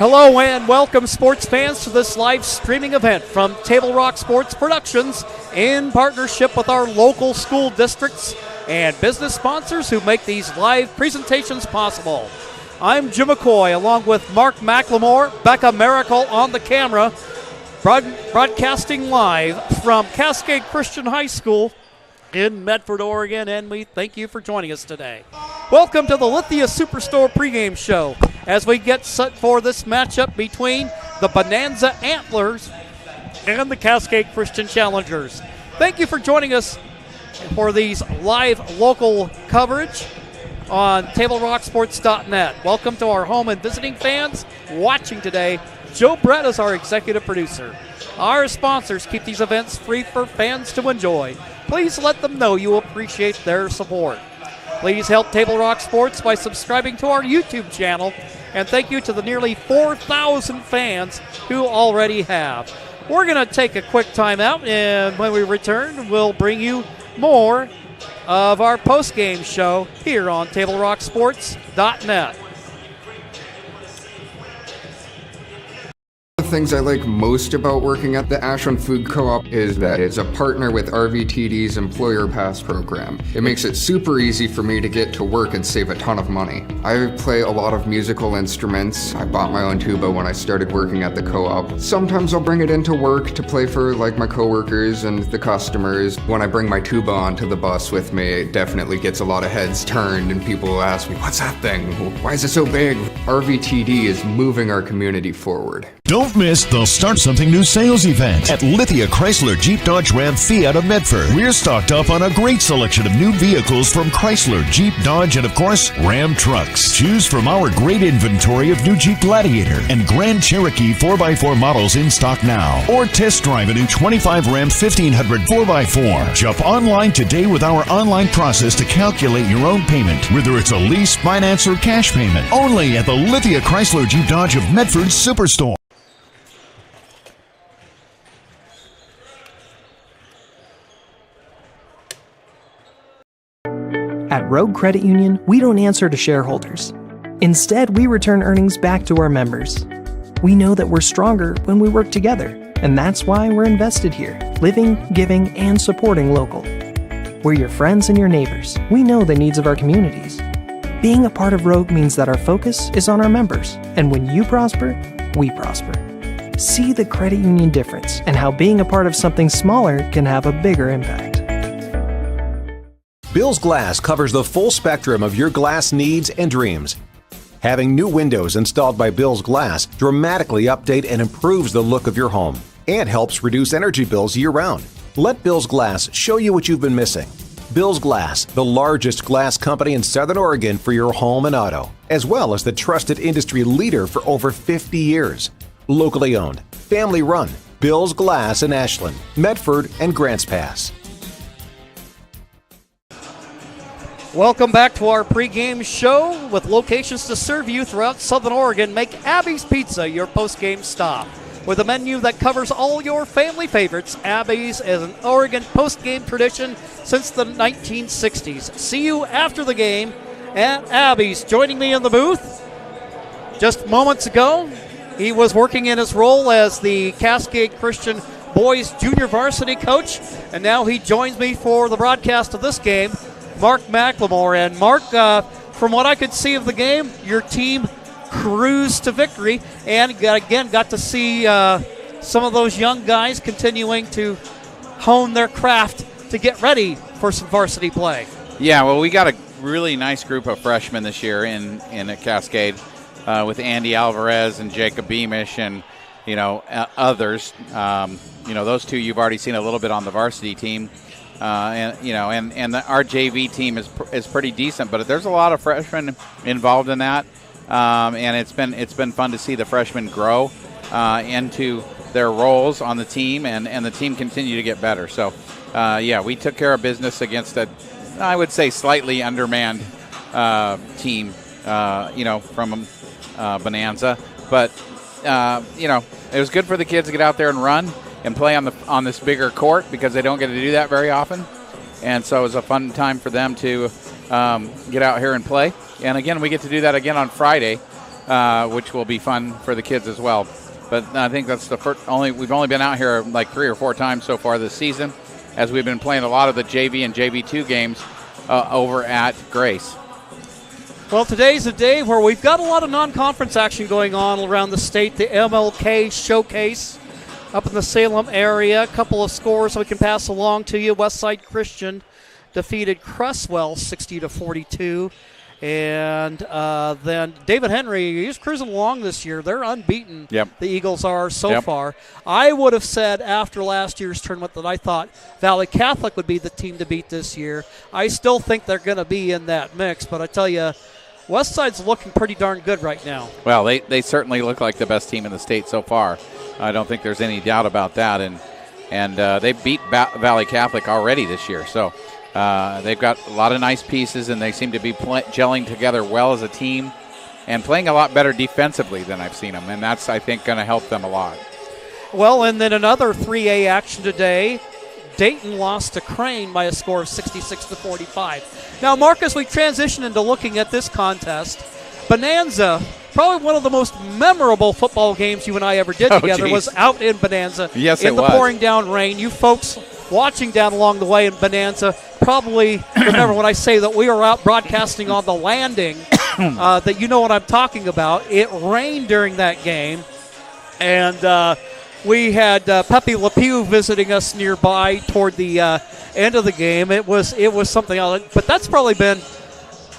Hello and welcome, sports fans, to this live streaming event from Table Rock Sports Productions in partnership with our local school districts and business sponsors who make these live presentations possible. I'm Jim McCoy, along with Mark McLemore, Becca Miracle on the camera, broadcasting live from Cascade Christian High School in Medford, Oregon, and we thank you for joining us today. Welcome to the Lithia Superstore pregame show as we get set for this matchup between the Bonanza Antlers and the Cascade Christian Challengers. Thank you for joining us for these live local coverage on TableRockSports.net. Welcome to our home and visiting fans watching today. Joe Brett is our executive producer. Our sponsors keep these events free for fans to enjoy. Please let them know you appreciate their support. Please help Table Rock Sports by subscribing to our YouTube channel, and thank you to the nearly 4,000 fans who already have. We're going to take a quick time out, and when we return, we'll bring you more of our post-game show here on TableRockSports.net. One of the things I like most about working at the Ashland Food Co-op is that it's a partner with RVTD's Employer Pass program. It makes it super easy for me to get to work and save a ton of money. I play a lot of musical instruments. I bought my own tuba when I started working at the co-op. Sometimes I'll bring it into work to play for my coworkers and the customers. When I bring my tuba onto the bus with me, it definitely gets a lot of heads turned and people will ask me, "What's that thing? Why is it so big?" RVTD is moving our community forward. Don't miss the Start Something New sales event at Lithia Chrysler Jeep Dodge Ram Fiat of Medford. We're stocked up on a great selection of new vehicles from Chrysler, Jeep, Dodge, and of course, Ram trucks. Choose from our great inventory of new Jeep Gladiator and Grand Cherokee 4x4 models in stock now. Or test drive a new 25 Ram 1500 4x4. Jump online today with our online process to calculate your own payment, whether it's a lease, finance, or cash payment. Only at the Lithia Chrysler Jeep Dodge of Medford Superstore. At Rogue Credit Union, we don't answer to shareholders. Instead, we return earnings back to our members. We know that we're stronger when we work together, and that's why we're invested here, living, giving, and supporting local. We're your friends and your neighbors. We know the needs of our communities. Being a part of Rogue means that our focus is on our members, and when you prosper, we prosper. See the credit union difference and how being a part of something smaller can have a bigger impact. Bill's Glass covers the full spectrum of your glass needs and dreams. Having new windows installed by Bill's Glass dramatically update and improves the look of your home and helps reduce energy bills year-round. Let Bill's Glass show you what you've been missing. Bill's Glass, the largest glass company in Southern Oregon for your home and auto, as well as the trusted industry leader for over 50 years. Locally owned, family run, Bill's Glass in Ashland, Medford, and Grants Pass. Welcome back to our pregame show with locations to serve you throughout Southern Oregon. Make Abby's Pizza your postgame stop. With a menu that covers all your family favorites, Abby's is an Oregon postgame tradition since the 1960s. See you after the game at Abby's. Joining me in the booth just moments ago, he was working in his role as the Cascade Christian boys junior varsity coach, and now he joins me for the broadcast of this game, Mark McLemore. And Mark, from what I could see of the game, your team cruised to victory and got to see some of those young guys continuing to hone their craft to get ready for some varsity play. Yeah, well, we got a really nice group of freshmen this year in Cascade with Andy Alvarez and Jacob Beamish and others. Those two you've already seen a little bit on the varsity team. Our JV team is pretty decent, but there's a lot of freshmen involved in that, and it's been fun to see the freshmen grow into their roles on the team, and the team continue to get better. So, we took care of business against I would say slightly undermanned team, from Bonanza, but it was good for the kids to get out there and run and play on this bigger court because they don't get to do that very often. And so it was a fun time for them to get out here and play. And again, we get to do that again on Friday which will be fun for the kids as well. But I think that's we've only been out here like 3 or 4 times so far this season, as we've been playing a lot of the JV and JV2 games over at Grace. Well, today's a day where we've got a lot of non-conference action going on around the state. The MLK Showcase up in the Salem area. A couple of scores we can pass along to you. Westside Christian defeated Cresswell 60-42. And then David Henry, he's cruising along this year. They're unbeaten. Yep. The Eagles are so far. I would have said after last year's tournament that I thought Valley Catholic would be the team to beat this year. I still think they're going to be in that mix, but I tell you, Westside's looking pretty darn good right now. Well, they certainly look like the best team in the state so far. I don't think there's any doubt about that. And they beat Valley Catholic already this year. So they've got a lot of nice pieces, and they seem to be gelling together well as a team and playing a lot better defensively than I've seen them. And that's, I think, going to help them a lot. Well, and then another 3A action today. Dayton lost to Crane by a score of 66-45. Now, Mark, as we transition into looking at this contest, Bonanza, probably one of the most memorable football games you and I ever did together, was out in Bonanza in the pouring down rain. You folks watching down along the way in Bonanza probably remember when I say that we were out broadcasting on the landing, that you know what I'm talking about. It rained during that game, and we had Pepe LePew visiting us nearby toward the end of the game. It was something else. But that's probably been,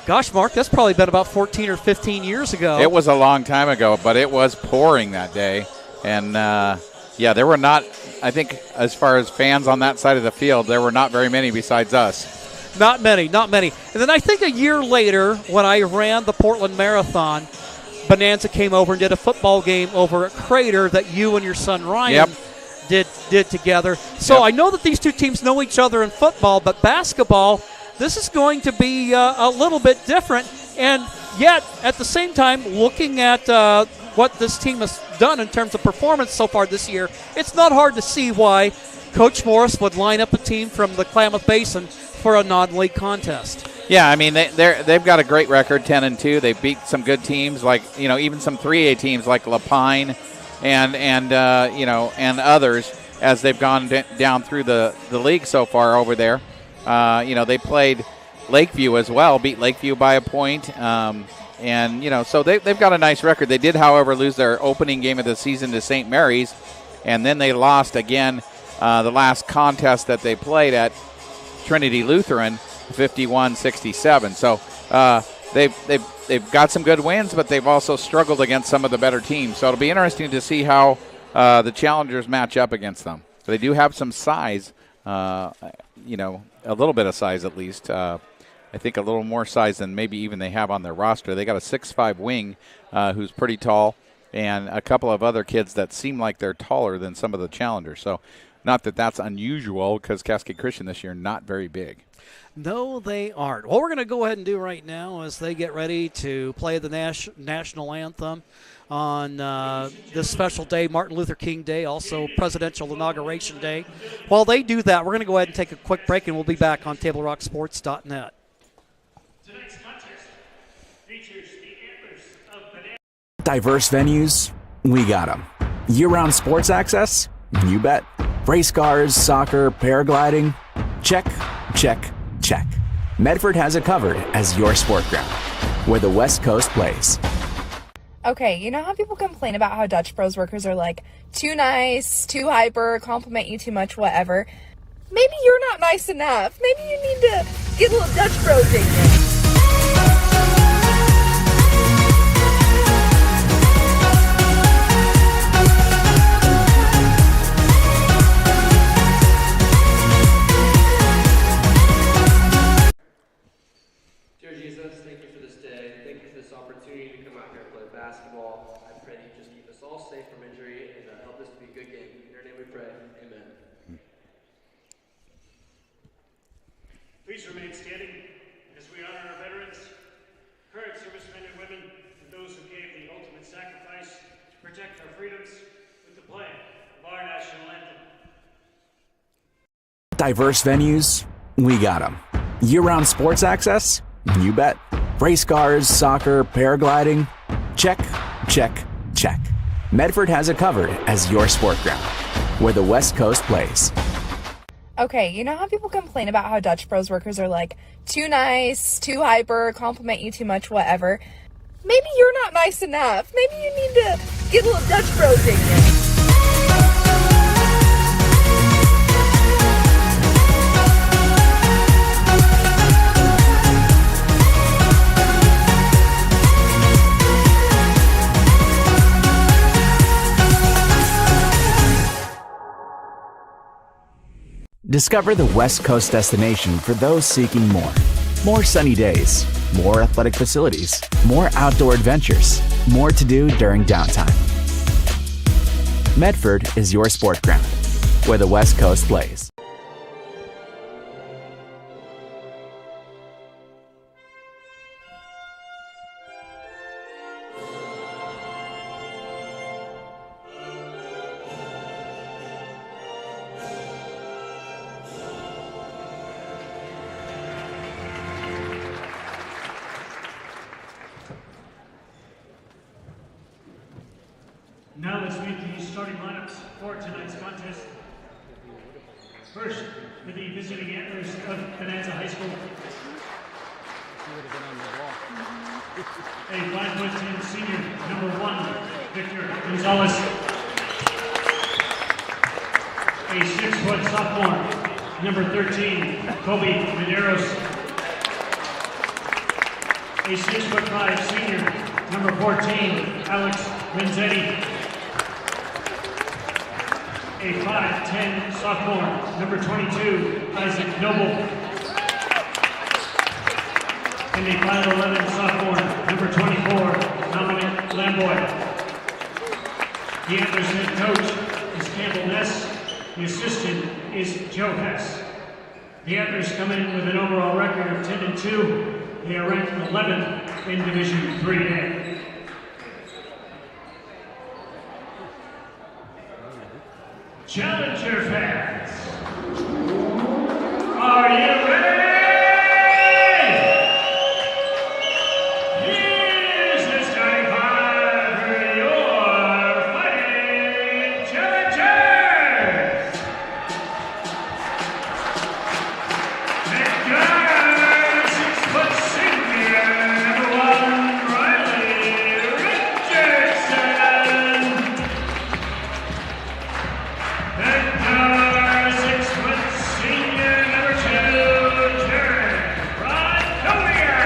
gosh, Mark, that's probably been about 14 or 15 years ago. It was a long time ago, but it was pouring that day. And, there were not, I think, as far as fans on that side of the field, there were not very many besides us. Not many. And then I think a year later, when I ran the Portland Marathon, Bonanza came over and did a football game over at Crater that you and your son Ryan did together. So I know that these two teams know each other in football, but basketball, this is going to be a little bit different. And yet, at the same time, looking at what this team has done in terms of performance so far this year, it's not hard to see why Coach Morris would line up a team from the Klamath Basin for a non-league contest. Yeah, I mean, they've got a great record, 10-2. They beat some good teams, like, even some 3A teams like Lapine and others as they've gone down through the league so far over there. They played Lakeview as well, beat Lakeview by a point. So they've got a nice record. They did, however, lose their opening game of the season to St. Mary's, and then they lost again the last contest that they played at Trinity Lutheran, 51-67. So they've got some good wins, but they've also struggled against some of the better teams. So it'll be interesting to see how the challengers match up against them. They do have some size, a little bit of size at least. I think a little more size than maybe even they have on their roster. They got a 6'5" wing who's pretty tall, and a couple of other kids that seem like they're taller than some of the challengers. So not that that's unusual, because Cascade Christian this year not very big. No, they aren't. What we're going to go ahead and do right now is they get ready to play the national anthem on this special day, Martin Luther King Day, also Presidential Inauguration Day. While they do that, we're going to go ahead and take a quick break, and we'll be back on TableRockSports.net. Tonight's contest features the antlers of Bonanza. Diverse venues, we got them. Year-round sports access? You bet. Race cars, soccer, paragliding? Check, check, check. Medford has it covered as your sport ground, where the West Coast plays. Okay, you know how people complain about how Dutch Bros workers are like too nice, too hyper, compliment you too much, whatever? Maybe you're not nice enough. Maybe you need to get a little Dutch Bro digging. Dear Jesus, thank you for this day. Thank you for this opportunity to come out here and play basketball. I pray that you just keep us all safe from injury and help this to be a good game. In your name we pray. Amen. Please remain standing as we honor our veterans, current servicemen and women, and those who gave the ultimate sacrifice to protect our freedoms with the playing of our national anthem. Diverse venues, we got them. Year-round sports access? You bet. Race cars, soccer, paragliding? Check, check, check. Medford has it covered as your sport ground, where the West Coast plays. Okay, you know how people complain about how Dutch Bros workers are like too nice, too hyper, compliment you too much, whatever? Maybe you're not nice enough. Maybe you need to get a little Dutch Bros in you. Discover the West Coast destination for those seeking more. More sunny days, more athletic facilities, more outdoor adventures, more to do during downtime. Medford is your sport ground, where the West Coast plays. Now let's meet the starting lineups for tonight's contest. First, for the visiting Antlers of Bonanza High School. A 5'10" senior, number 1, Victor Gonzalez. A 6' sophomore, number 13, Kobe Medeiros. A 6'5" senior, number 14, Alex Renzetti. A 5'10" sophomore, number 22, Isaac Noble. And a 5'11" sophomore, number 24, Dominic Lamboy. The Antlers head coach is Campbell Ness. The assistant is Joe Hess. The Antlers come in with an overall record of 10-2. They are ranked 11th in Division 3A. Challenger fans, are you ready? Here's the starting five for your fighting challengers. Head guard, 6' senior, number 1, Riley Richardson. Head guard, 6' senior, number 2, Jared Rodonier.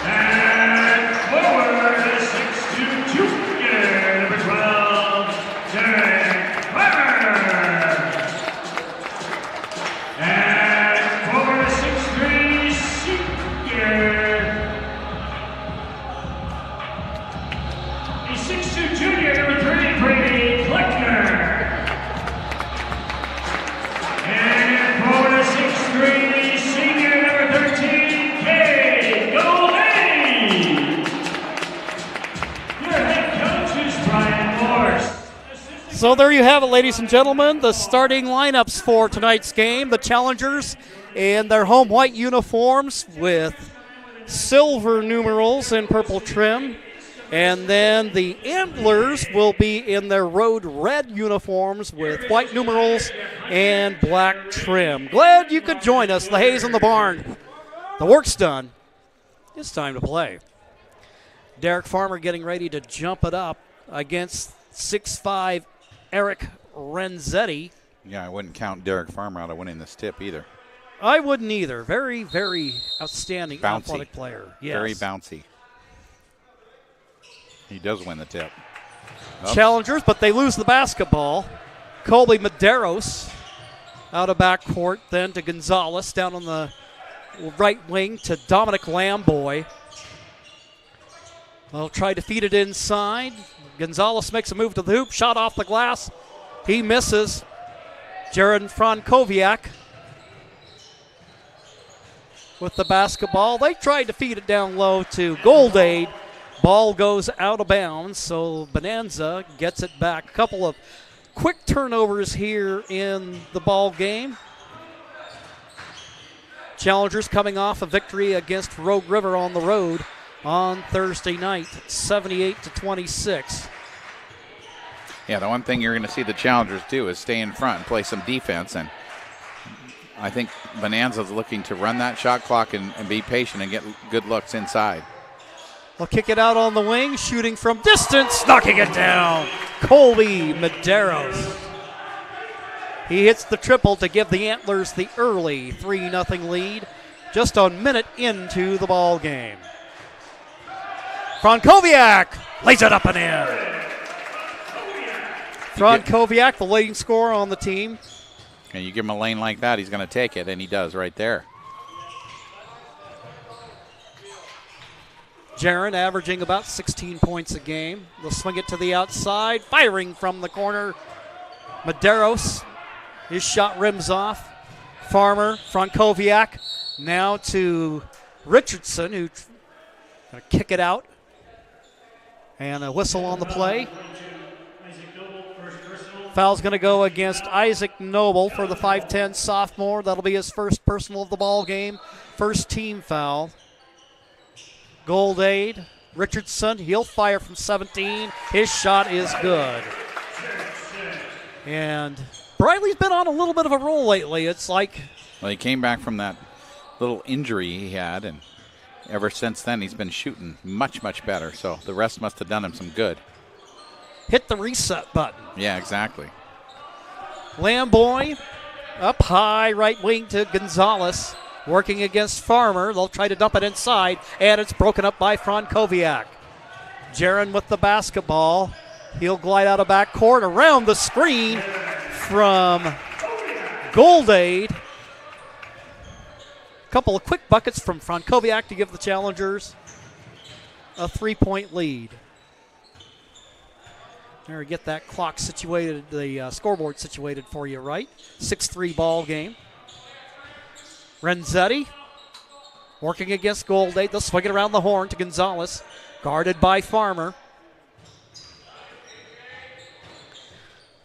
And forward, 6'2" junior, number 12, Derek Farmer. And forward, 6'3" senior, a 6'2" junior, number 3, Brady Kleckner. And forward, 6'3" senior, number 13, Kay Goldie. Your head coach is Brian Morse. So there you have it, ladies and gentlemen, the starting lineups for tonight's game. The Challengers in their home white uniforms with silver numerals and purple trim. And then the Antlers will be in their road red uniforms with white numerals and black trim. Glad you could join us. The hay's in the barn. The work's done. It's time to play. Derek Farmer getting ready to jump it up against 6'5" Eric Renzetti. Yeah, I wouldn't count Derek Farmer out of winning this tip either. I wouldn't either. Very, very outstanding Bouncy. athletic player. Yes. Very bouncy. He does win the tip. Oh. Challengers, but they lose the basketball. Colby Medeiros out of backcourt, then to Gonzalez down on the right wing to Dominic Lamboy. They'll try to feed it inside. Gonzalez makes a move to the hoop, shot off the glass. He misses. Jared Frankowiak with the basketball. They tried to feed it down low to Goldade. Ball goes out of bounds, so Bonanza gets it back. A couple of quick turnovers here in the ball game. Challengers coming off a victory against Rogue River on the road on Thursday night, 78-26. Yeah, the one thing you're going to see the Challengers do is stay in front and play some defense, and I think Bonanza's looking to run that shot clock and be patient and get good looks inside. They'll kick it out on the wing, shooting from distance, knocking it down. Colby Medeiros. He hits the triple to give the Antlers the early 3-0 lead, just a minute into the ball game. Frankowiak lays it up and in. Frankowiak, the leading scorer on the team. And you give him a lane like that, he's going to take it, and he does right there. Jaron averaging about 16 points a game. They'll swing it to the outside, firing from the corner. Medeiros, his shot rims off. Farmer, Frankowiak, now to Richardson, who's going to kick it out. And a whistle on the play. Foul's going to go against Isaac Noble for the 5'10 sophomore. That'll be his first personal of the ball game. First team foul. Goldade, Richardson, he'll fire from 17. His shot is good. And Briley's been on a little bit of a roll lately. It's like... Well, he came back from that little injury he had, and ever since then he's been shooting much, much better. So the rest must have done him some good. Hit the reset button. Yeah, exactly. Lamboy up high, right wing to Gonzalez. Working against Farmer. They'll try to dump it inside, and it's broken up by Frankowiak. Jaron with the basketball. He'll glide out of backcourt around the screen from Goldade. A couple of quick buckets from Frankowiak to give the Challengers a 3-point lead. There, get that clock situated, the scoreboard situated for you, right? 6-3 ball game. Renzetti working against Goldade. They'll swing it around the horn to Gonzalez, guarded by Farmer.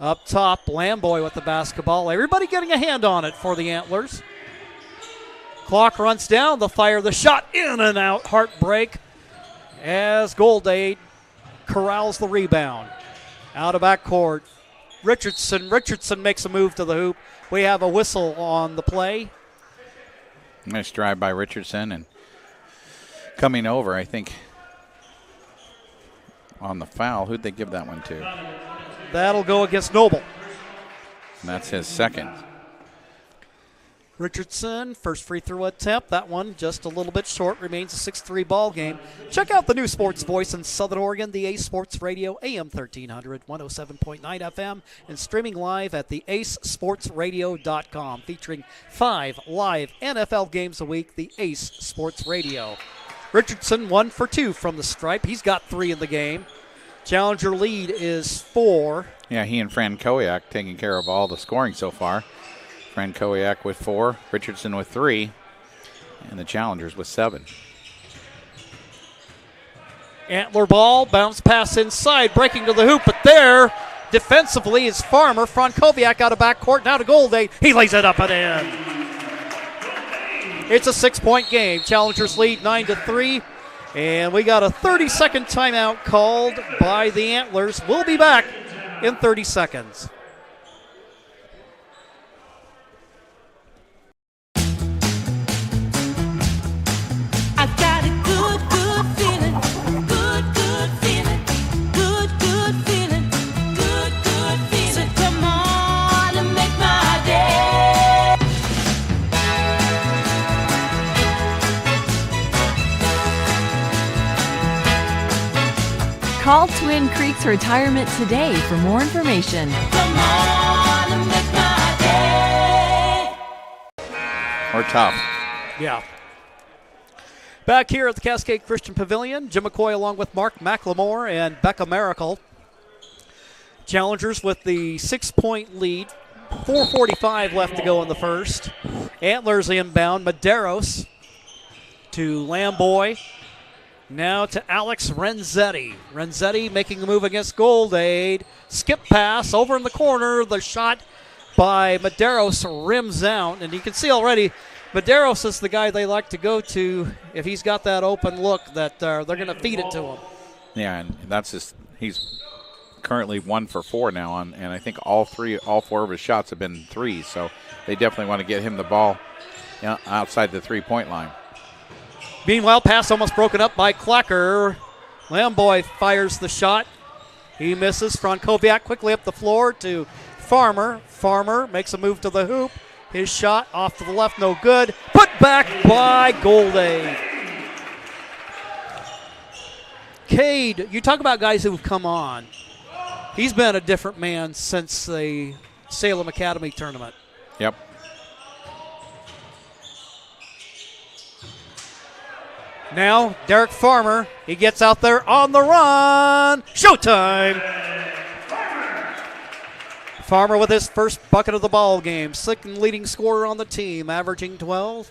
Up top, Lamboy with the basketball. Everybody getting a hand on it for the Antlers. Clock runs down. They'll fire the shot in and out. Heartbreak as Goldade corrals the rebound. Out of backcourt, Richardson makes a move to the hoop. We have a whistle on the play. Nice drive by Richardson, and coming over, I think, on the foul. Who'd they give that one to? That'll go against Noble. And that's his second. Richardson, first free throw attempt. That one just a little bit short. Remains a 6-3 ball game. Check out the new sports voice in Southern Oregon, the Ace Sports Radio, AM 1300, 107.9 FM, and streaming live at the acesportsradio.com, featuring 5 live NFL games a week, the Ace Sports Radio. Richardson 1 for 2 from the stripe. He's got 3 in the game. Challenger lead is 4. Yeah, he and Frankowiak taking care of all the scoring so far. Frankowiak with 4, Richardson with 3, and the Challengers with 7. Antler ball, bounce pass inside, breaking to the hoop, but there, defensively, is Farmer. Frankowiak out of backcourt, now to Goldade. He lays it up and in. It's a 6-point game. Challengers lead 9-3, and we got a 30-second timeout called by the Antlers. We'll be back in 30 seconds. Call Twin Creeks Retirement today for more information. Or tough. Yeah. Back here at the Cascade Christian Pavilion, Jim McCoy along with Mark McLemore and Becca Miracle. Challengers with the 6-point lead. 4:45 left to go in the first. Antlers inbound. Medeiros to Lamboy. Now to Alex Renzetti. Renzetti making a move against Goldade. Skip pass over in the corner. The shot by Medeiros rims out, and you can see already Medeiros is the guy they like to go to if he's got that open look that they're going to feed it to him. Yeah, and that's just he's currently 1 for 4 now, and I think all 4 of his shots have been threes, so they definitely want to get him the ball outside the 3-point line. Meanwhile, pass almost broken up by Klecker. Lamboy fires the shot. He misses. Frankowiak quickly up the floor to Farmer. Farmer makes a move to the hoop. His shot off to the left, no good. Put back by Golday. Cade, you talk about guys who've come on. He's been a different man since the Salem Academy tournament. Yep. Now, Derek Farmer, he gets out there on the run. Showtime! Farmer with his first bucket of the ball game. Second leading scorer on the team, averaging 12.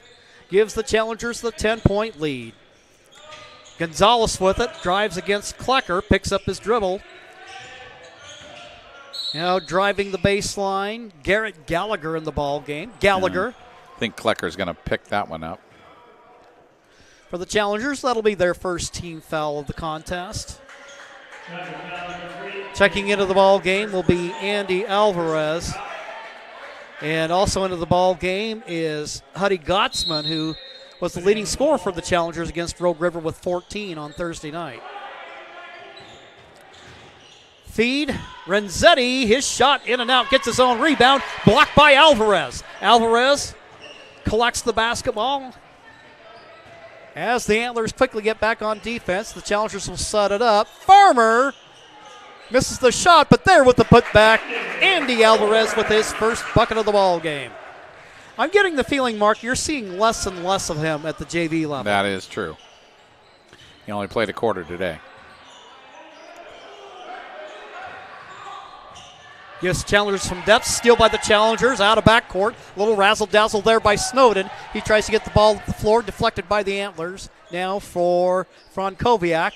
Gives the Challengers the 10-point lead. Gonzalez with it, drives against Klecker, picks up his dribble. Now driving the baseline, Garrett Gallagher in the ball game. Gallagher. I think Klecker's going to pick that one up. For the Challengers, that'll be their first team foul of the contest. Checking into the ball game will be Andy Alvarez. And also into the ball game is Huddy Gottsman, who was the leading scorer for the Challengers against Rogue River with 14 on Thursday night. Feed, Renzetti, his shot in and out, gets his own rebound, blocked by Alvarez. Alvarez collects the basketball. As the Antlers quickly get back on defense, the Challengers will set it up. Farmer misses the shot, but there with the putback, Andy Alvarez with his first bucket of the ball game. I'm getting the feeling, Mark, you're seeing less and less of him at the JV level. That is true. He only played a quarter today. Yes, Challengers from depth, steal by the Challengers, out of backcourt. A little razzle-dazzle there by Snowden. He tries to get the ball at the floor, deflected by the Antlers. Now for Frankowiak.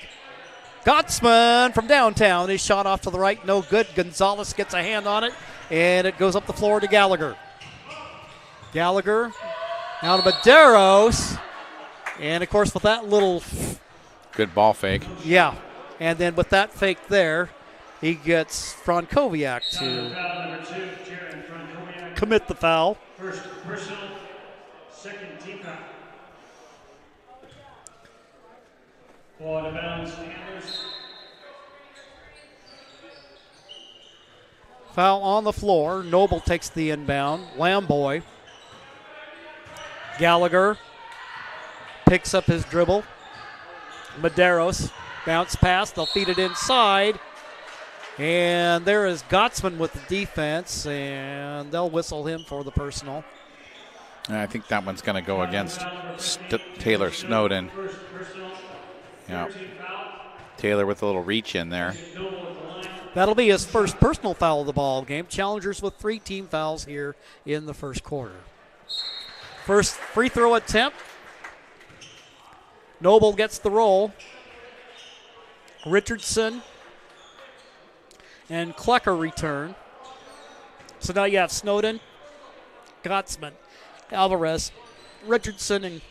Gottsman from downtown. His shot off to the right, no good. Gonzalez gets a hand on it, and it goes up the floor to Gallagher. Gallagher now to Medeiros. And, of course, with that little... Good ball fake. Yeah, and then with that fake there, he gets Frankowiak to commit the foul. First personal, second team foul. Ball out of bounds, Antlers. Foul on the floor. Noble takes the inbound. Lamboy. Gallagher picks up his dribble. Medeiros bounce pass. They'll feed it inside. And there is Gottsman with the defense, and they'll whistle him for the personal. And I think that one's going to go against Taylor Snowden. Yeah. Taylor with a little reach in there. That'll be his first personal foul of the ball game. Challengers with 3 team fouls here in the first quarter. First free throw attempt. Noble gets the roll. Richardson and Klecker return. So now you have Snowden, Gottsman, Alvarez, Richardson, and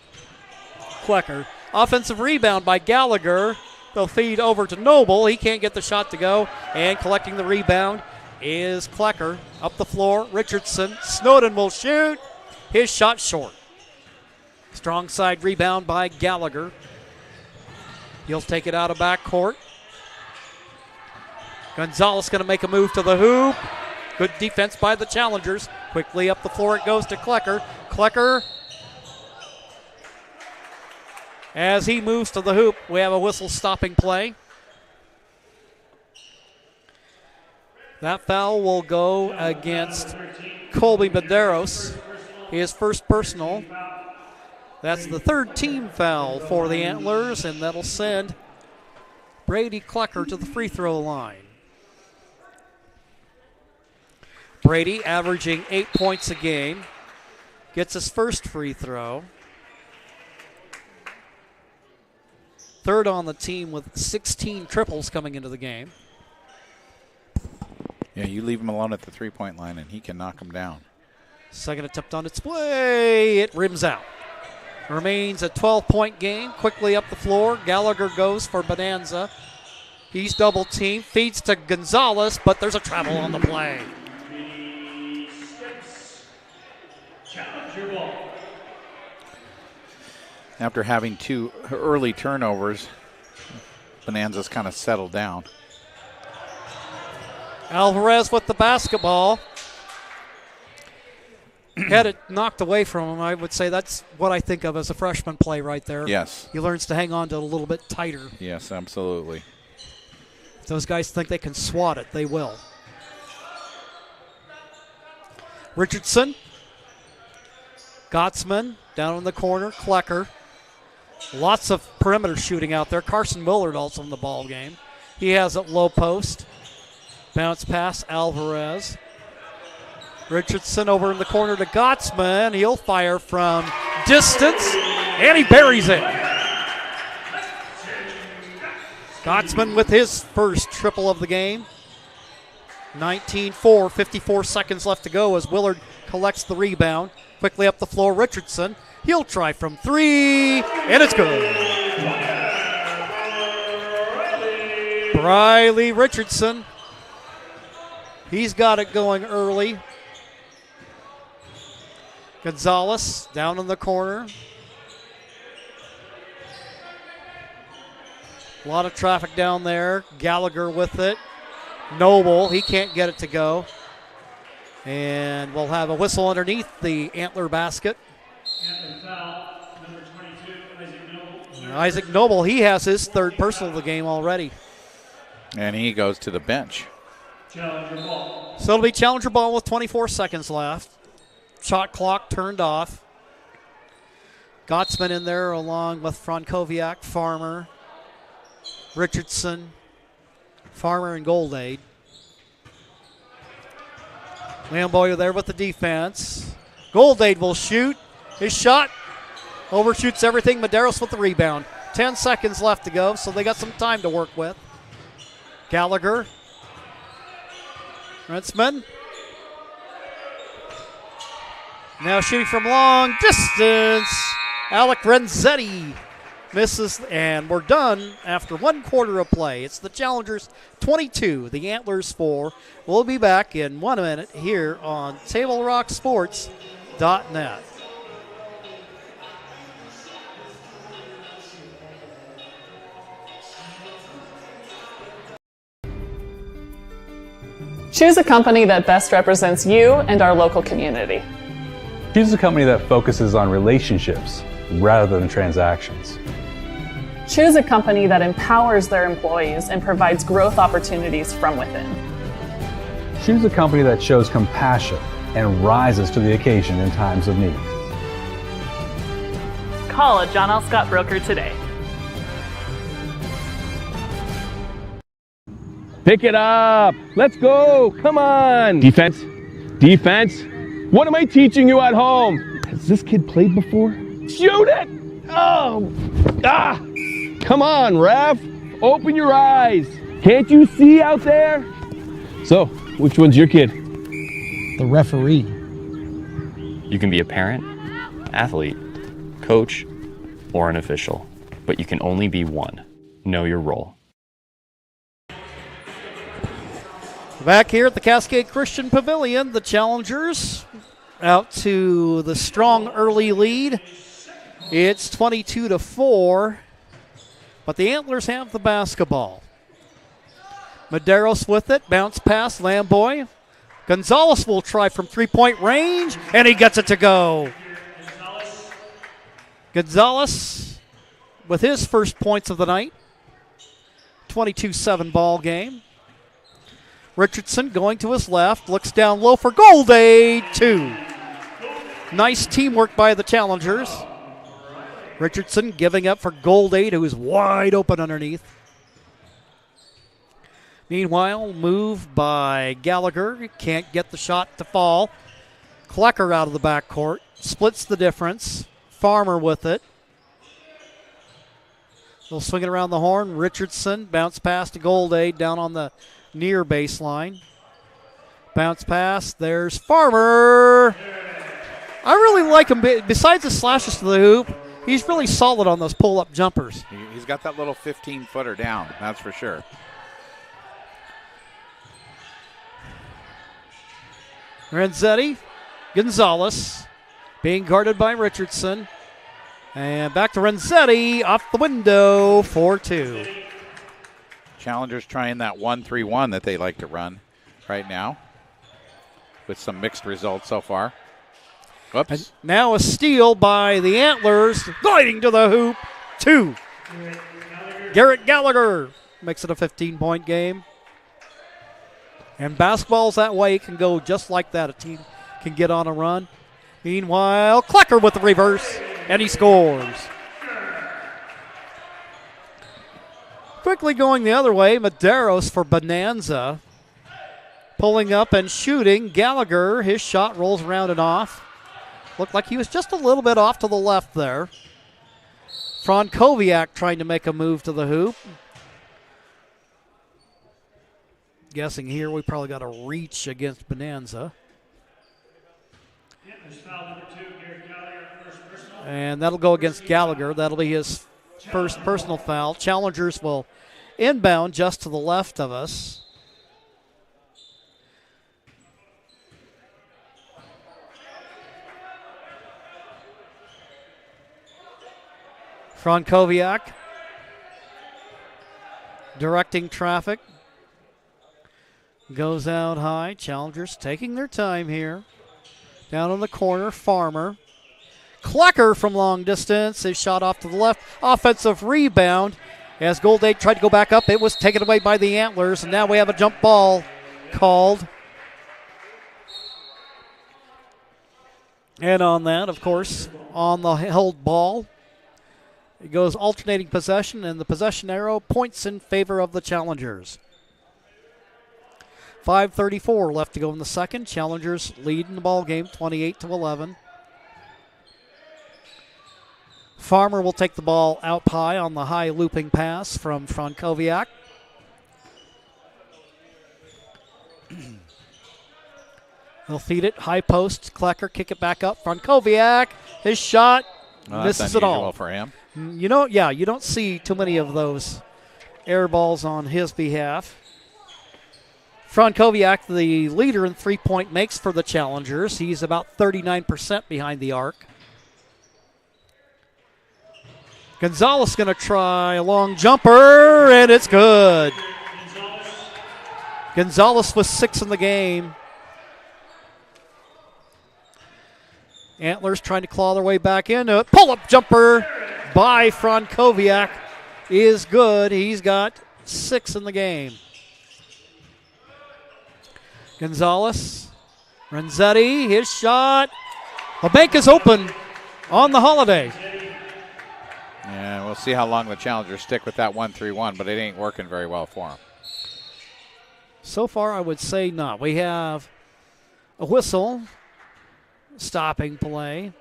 Klecker. Offensive rebound by Gallagher. They'll feed over to Noble. He can't get the shot to go. And collecting the rebound is Klecker. Up the floor, Richardson. Snowden will shoot. His shot short. Strong side rebound by Gallagher. He'll take it out of backcourt. Gonzalez going to make a move to the hoop. Good defense by the Challengers. Quickly up the floor it goes to Klecker. Klecker, as he moves to the hoop, we have a whistle stopping play. That foul will go against Colby Medeiros. His first personal. That's the 3rd team foul for the Antlers, and that'll send Brady Klecker to the free throw line. Brady averaging 8 points a game. Gets his first free throw. 3rd on the team with 16 triples coming into the game. Yeah, you leave him alone at the three-point line, and he can knock him down. Second attempt on its way. It rims out. Remains a 12-point game. Quickly up the floor. Gallagher goes for Bonanza. He's double-teamed. Feeds to Gonzalez, but there's a travel on the play. After having 2 early turnovers, Bonanza's kind of settled down. Alvarez with the basketball. Had it knocked away from him. I would say that's what I think of as a freshman play right there. Yes. He learns to hang on to it a little bit tighter. Yes, absolutely. If those guys think they can swat it, they will. Richardson. Gottsman down in the corner. Klecker. Lots of perimeter shooting out there. Carson Willard also in the ball game. He has it low post. Bounce pass, Alvarez. Richardson over in the corner to Gottsman. He'll fire from distance, and he buries it. Gottsman with his first triple of the game. 19-4, 54 seconds left to go as Willard collects the rebound. Quickly up the floor, Richardson. He'll try from 3, and it's good. Briley Richardson. He's got it going early. Gonzalez down in the corner. A lot of traffic down there. Gallagher with it. Noble, he can't get it to go. And we'll have a whistle underneath the Antler basket. Number 22, Isaac Noble, he has his third personal of the game already. And he goes to the bench. Challenger ball. So it'll be challenger ball with 24 seconds left. Shot clock turned off. Gottsman in there along with Frankowiak, Farmer, Richardson, Farmer, and Goldade. Lamboy there with the defense. Goldade will shoot. His shot overshoots everything. Medeiros with the rebound. 10 seconds left to go, so they got some time to work with. Gallagher. Rentzman. Now shooting from long distance. Alec Renzetti misses, and we're done after 1 quarter of play. It's the Challengers 22, the Antlers 4. We'll be back in 1 minute here on TableRockSports.net. Choose a company that best represents you and our local community. Choose a company that focuses on relationships rather than transactions. Choose a company that empowers their employees and provides growth opportunities from within. Choose a company that shows compassion and rises to the occasion in times of need. Call a John L. Scott broker today. Pick it up. Let's go. Come on. Defense. Defense. What am I teaching you at home? Has this kid played before? Shoot it. Oh. Ah. Come on, ref. Open your eyes. Can't you see out there? So, which one's your kid? The referee. You can be a parent, athlete, coach, or an official, but you can only be one. Know your role. Back here at the Cascade Christian Pavilion, the Challengers out to the strong early lead. It's 22-4, but the Antlers have the basketball. Medeiros with it, bounce pass, Lamboy. Gonzalez will try from three-point range, and he gets it to go. Gonzalez with his first points of the night. 22-7 ball game. Richardson going to his left, looks down low for Goldade, 2. Nice teamwork by the Challengers. Richardson giving up for Goldade, who is wide open underneath. Meanwhile, move by Gallagher. Can't get the shot to fall. Klecker out of the backcourt. Splits the difference. Farmer with it. They'll swing it around the horn. Richardson, bounce pass to Goldade down on the near baseline. Bounce pass. There's Farmer. I really like him. Besides the slashes to the hoop, he's really solid on those pull-up jumpers. He's got that little 15-footer down, that's for sure. Renzetti, Gonzalez, being guarded by Richardson. And back to Renzetti, off the window, 4-2. Challengers trying that 1-3-1 that they like to run right now, with some mixed results so far. Whoops. And now a steal by the Antlers, gliding to the hoop, 2. Garrett Gallagher makes it a 15-point game. And basketball's that way. It can go just like that. A team can get on a run. Meanwhile, Klecker with the reverse, and he scores. Quickly going the other way, Medeiros for Bonanza. Pulling up and shooting. Gallagher, his shot rolls around and off. Looked like he was just a little bit off to the left there. Frankowiak trying to make a move to the hoop. Guessing here we probably got a reach against Bonanza. And that'll go against Gallagher. That'll be his first personal foul. Challengers will inbound just to the left of us. Frankowiak directing traffic. Goes out high. Challengers taking their time here. Down in the corner, Farmer. Klecker from long distance. His shot off to the left. Offensive rebound. As Goldade tried to go back up, it was taken away by the Antlers. And now we have a jump ball called. And on that, of course, on the held ball, it goes alternating possession, and the possession arrow points in favor of the Challengers. 5:34 left to go in the second. Challengers lead in the ball game, 28-11. Farmer will take the ball out high on the high looping pass from Frankowiak. They'll feed it, high post. Klecker kick it back up. Frankowiak, his shot, misses it all. For him. You don't see too many of those air balls on his behalf. Frankowiak, the leader in three-point makes for the Challengers. He's about 39% behind the arc. Gonzalez going to try a long jumper, and it's good. Gonzalez with 6 in the game. Antlers trying to claw their way back into it. Pull-up jumper by Frankowiak is good. He's got 6 in the game. Gonzalez, Renzetti, his shot. The bank is open on the Holiday. Yeah, we'll see how long the Challengers stick with that 1-3-1, but it ain't working very well for them. So far, I would say not. We have a whistle stopping play.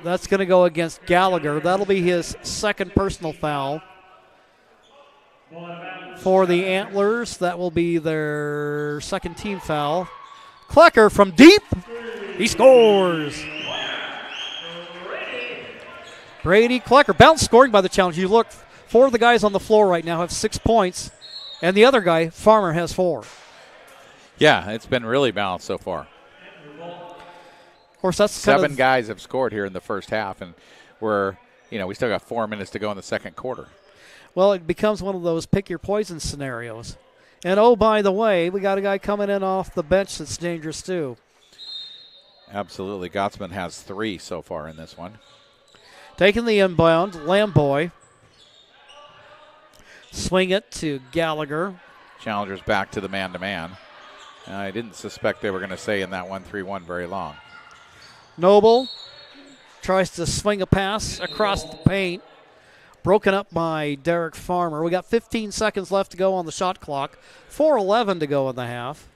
That's going to go against Gallagher. That'll be his second personal foul. For the Antlers, that will be their second team foul. Klecker from deep. He scores. Brady Klecker. Bounce scoring by the Challengers. You look, 4 of the guys on the floor right now have 6 points, and the other guy, Farmer, has 4. Yeah, it's been really balanced so far. Of course, that's 7 guys have scored here in the first half, and we still got 4 minutes to go in the second quarter. Well, it becomes one of those pick your poison scenarios. And oh, by the way, we got a guy coming in off the bench that's dangerous too. Absolutely. Gottsman has 3 so far in this one. Taking the inbound, Lamboy. Swing it to Gallagher. Challengers back to the man-to-man. I didn't suspect they were going to stay in that 1-3-1 very long. Noble tries to swing a pass across the paint. Broken up by Derek Farmer. We got 15 seconds left to go on the shot clock. 4:11 to go in the half.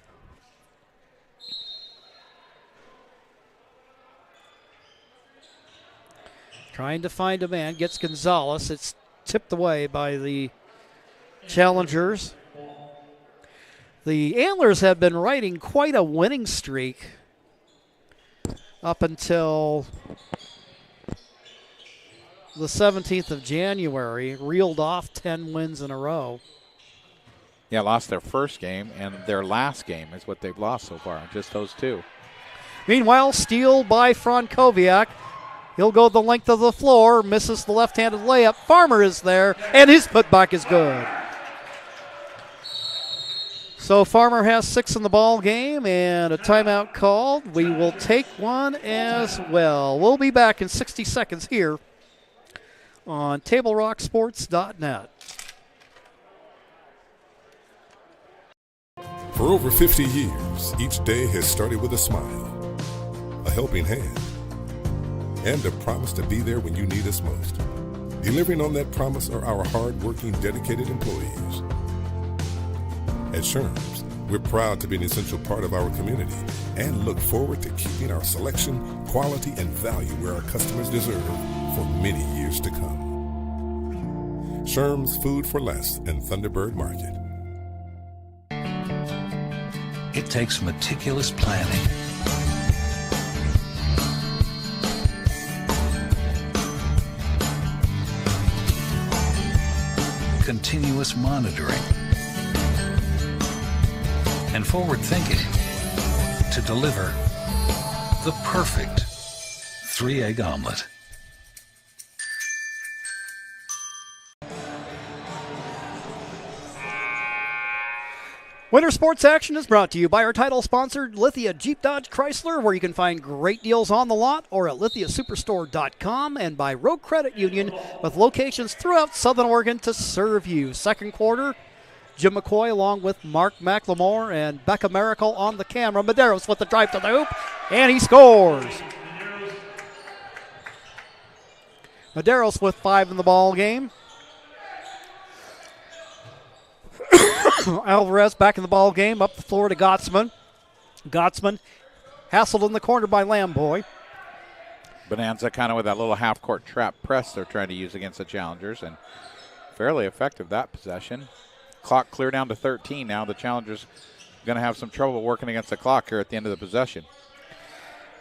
Trying to find a man. Gets Gonzalez. It's tipped away by the Challengers. The Antlers have been riding quite a winning streak up until the 17th of January, reeled off 10 wins in a row. Yeah, lost their first game, and their last game is what they've lost so far, just those two. Meanwhile, steal by Frankowiak. He'll go the length of the floor, misses the left-handed layup. Farmer is there, and his putback is good. So Farmer has 6 in the ball game and a timeout called. We will take one as well. We'll be back in 60 seconds here on TableRockSports.net. For over 50 years, each day has started with a smile, a helping hand, and a promise to be there when you need us most. Delivering on that promise are our hard-working, dedicated employees. At Sherms, we're proud to be an essential part of our community and look forward to keeping our selection, quality, and value where our customers deserve for many years to come. Sherms Food for Less and Thunderbird Market. It takes meticulous planning, continuous monitoring, and forward thinking to deliver the perfect 3-egg omelet. Winter Sports Action is brought to you by our title sponsor, Lithia Jeep Dodge Chrysler, where you can find great deals on the lot or at lithiasuperstore.com, and by Road Credit Union, with locations throughout Southern Oregon to serve you. Second quarter, Jim McCoy along with Mark McLemore and Becca Miracle on the camera. Medeiros with the drive to the hoop, and he scores. Medeiros with 5 in the ball game. Alvarez back in the ball game, up the floor to Gottsman. Gottsman hassled in the corner by Lamboy. Bonanza kind of with that little half-court trap press they're trying to use against the Challengers, and fairly effective that possession. Clock clear down to 13 now. The Challengers going to have some trouble working against the clock here at the end of the possession.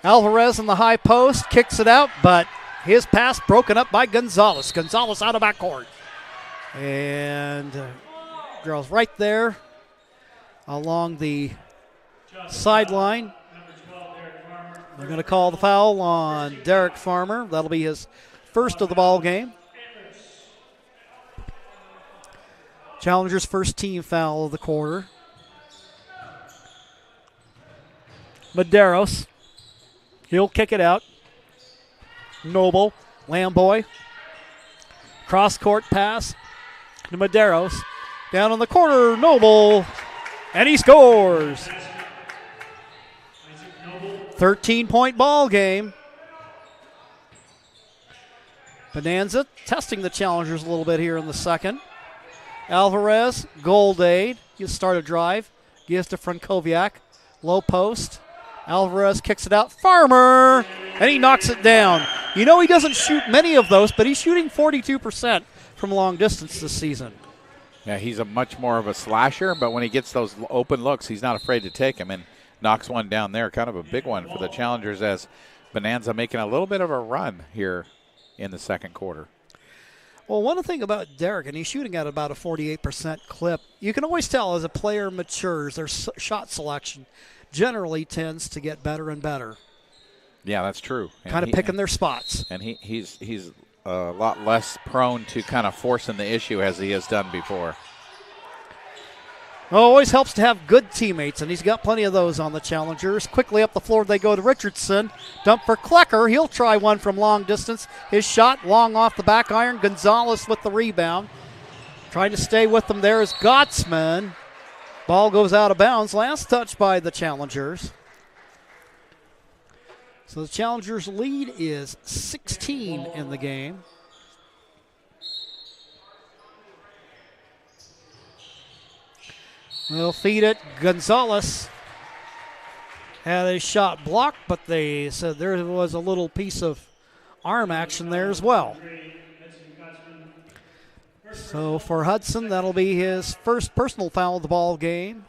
Alvarez in the high post, kicks it out, but his pass broken up by Gonzalez. Gonzalez out of backcourt. And girls right there along the sideline. They're going to call the foul on Derek Farmer. That'll be his first of the ball game. Challengers' first team foul of the quarter. Medeiros. He'll kick it out. Noble. Lamboy. Cross-court pass to Medeiros. Down in the corner, Noble. And he scores. 13-point ball game. Bonanza testing the Challengers a little bit here in the second. Alvarez, Goldade. He'll start a drive. Gives to Frankowiak. Low post. Alvarez kicks it out. Farmer! And he knocks it down. You know he doesn't shoot many of those, but he's shooting 42% from long distance this season. Yeah, he's a much more of a slasher, but when he gets those open looks, he's not afraid to take them and knocks one down there. Kind of a big one for the Challengers as Bonanza making a little bit of a run here in the second quarter. Well, one thing about Derek, and he's shooting at about a 48% clip, you can always tell as a player matures, their shot selection generally tends to get better and better. Yeah, that's true. Kind of picking their spots. And he's a lot less prone to kind of forcing the issue as he has done before. Well, it always helps to have good teammates, and he's got plenty of those on the Challengers. Quickly up the floor they go to Richardson. Dump for Klecker. He'll try one from long distance. His shot long off the back iron. Gonzalez with the rebound. Trying to stay with them there is Gottsman. Ball goes out of bounds. Last touch by the Challengers. So the Challengers' lead is 16 in the game. They'll feed it. Gonzalez had a shot blocked, but they said there was a little piece of arm action there as well. So for Hudson, that'll be his first personal foul of the ball game.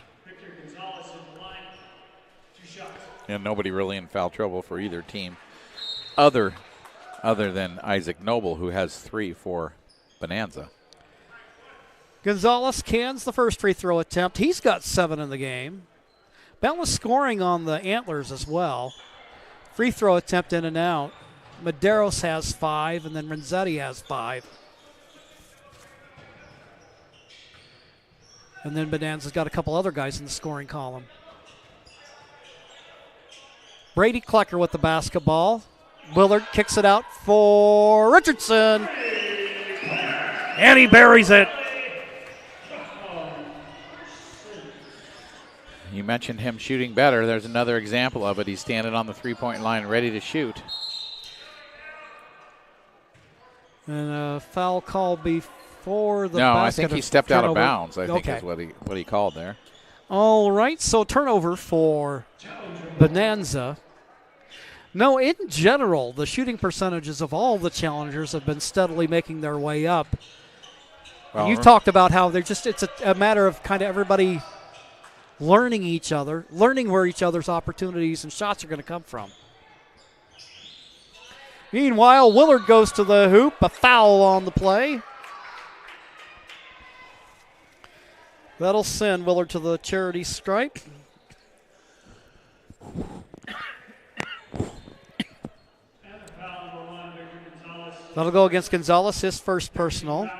And nobody really in foul trouble for either team other than Isaac Noble, who has 3 for Bonanza. Gonzalez cans the first free throw attempt. He's got 7 in the game. Balanced scoring on the Antlers as well. Free throw attempt in and out. Medeiros has 5, and then Renzetti has 5. And then Bonanza's got a couple other guys in the scoring column. Brady Klecker with the basketball. Willard kicks it out for Richardson. And he buries it. You mentioned him shooting better. There's another example of it. He's standing on the three-point line ready to shoot. And a foul call before the No, basket. I think he stepped out of bounds, I think okay. is what he called there. All right, so turnover for Bonanza. No, in general, the shooting percentages of all the challengers have been steadily making their way up. Well, You've talked about how it's a matter of kind of everybody learning each other, learning where each other's opportunities and shots are going to come from. Meanwhile, Willard goes to the hoop, a foul on the play. That'll send Willard to the charity stripe. That'll go against Gonzalez, his first personal.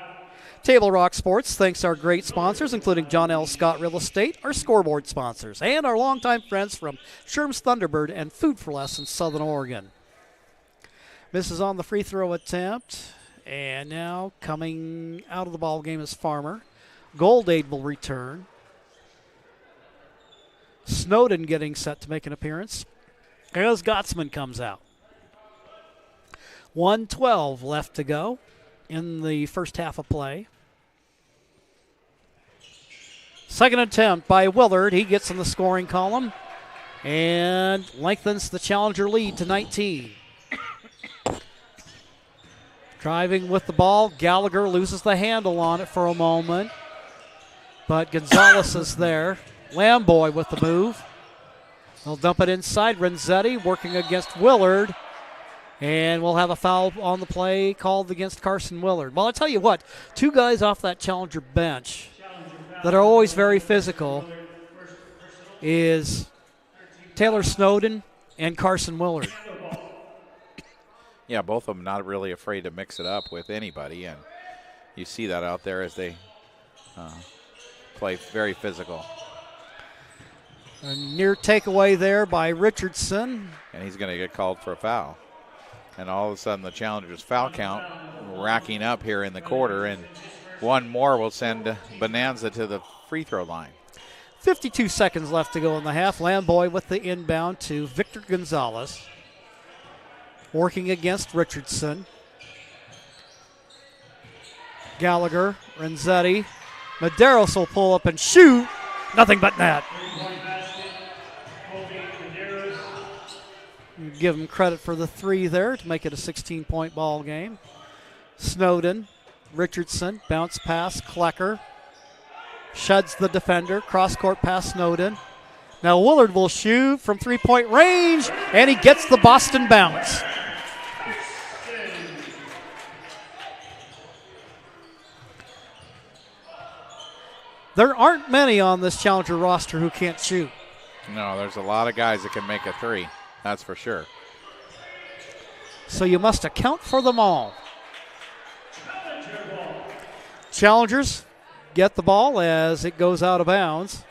Table Rock Sports thanks our great sponsors, including John L. Scott Real Estate, our scoreboard sponsors, and our longtime friends from Sherm's Thunderbird and Food for Less in Southern Oregon. Misses on the free throw attempt, and now coming out of the ball game is Farmer. Goldade will return. Snowden getting set to make an appearance as Gottsman comes out. 1:12 left to go in the first half of play. Second attempt by Willard. He gets in the scoring column and lengthens the challenger lead to 19. Driving with the ball, Gallagher loses the handle on it for a moment, but Gonzalez is there. Lamboy with the move. They'll dump it inside. Renzetti working against Willard, and we'll have a foul on the play called against Carson Willard. Well, I'll tell you what, 2 guys off that challenger bench that are always very physical is Taylor Snowden and Carson Willard. Yeah, both of them not really afraid to mix it up with anybody, and you see that out there as they play very physical. A near takeaway there by Richardson. And he's going to get called for a foul. And all of a sudden the Challengers' foul count racking up here in the quarter, and one more will send Bonanza to the free throw line. 52 seconds left to go in the half. Lamboy with the inbound to Victor Gonzalez. Working against Richardson. Gallagher, Renzetti. Medeiros will pull up and shoot. Nothing but net. Give him credit for the 3 there to make it a 16-point ball game. Snowden, Richardson, bounce pass, Klecker. Sheds the defender, cross-court pass Snowden. Now Willard will shoot from 3-point range, and he gets the Boston bounce. There aren't many on this Challenger roster who can't shoot. No, there's a lot of guys that can make a 3. That's for sure. So you must account for them all. Challengers get the ball as it goes out of bounds.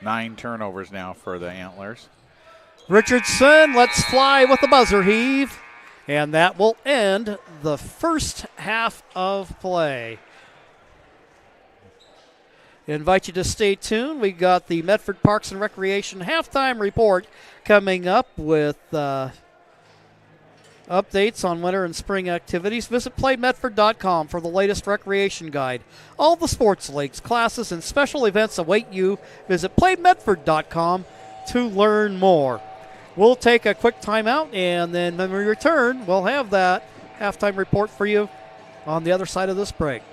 Nine turnovers now for the Antlers. Richardson lets fly with the buzzer heave, and that will end the first half of play. I invite you to stay tuned. We got the Medford Parks and Recreation halftime report coming up with updates on winter and spring activities. Visit playmedford.com for the latest recreation guide. All the sports leagues, classes, and special events await you. Visit playmedford.com to learn more. We'll take a quick timeout, and then when we return, we'll have that halftime report for you on the other side of this break.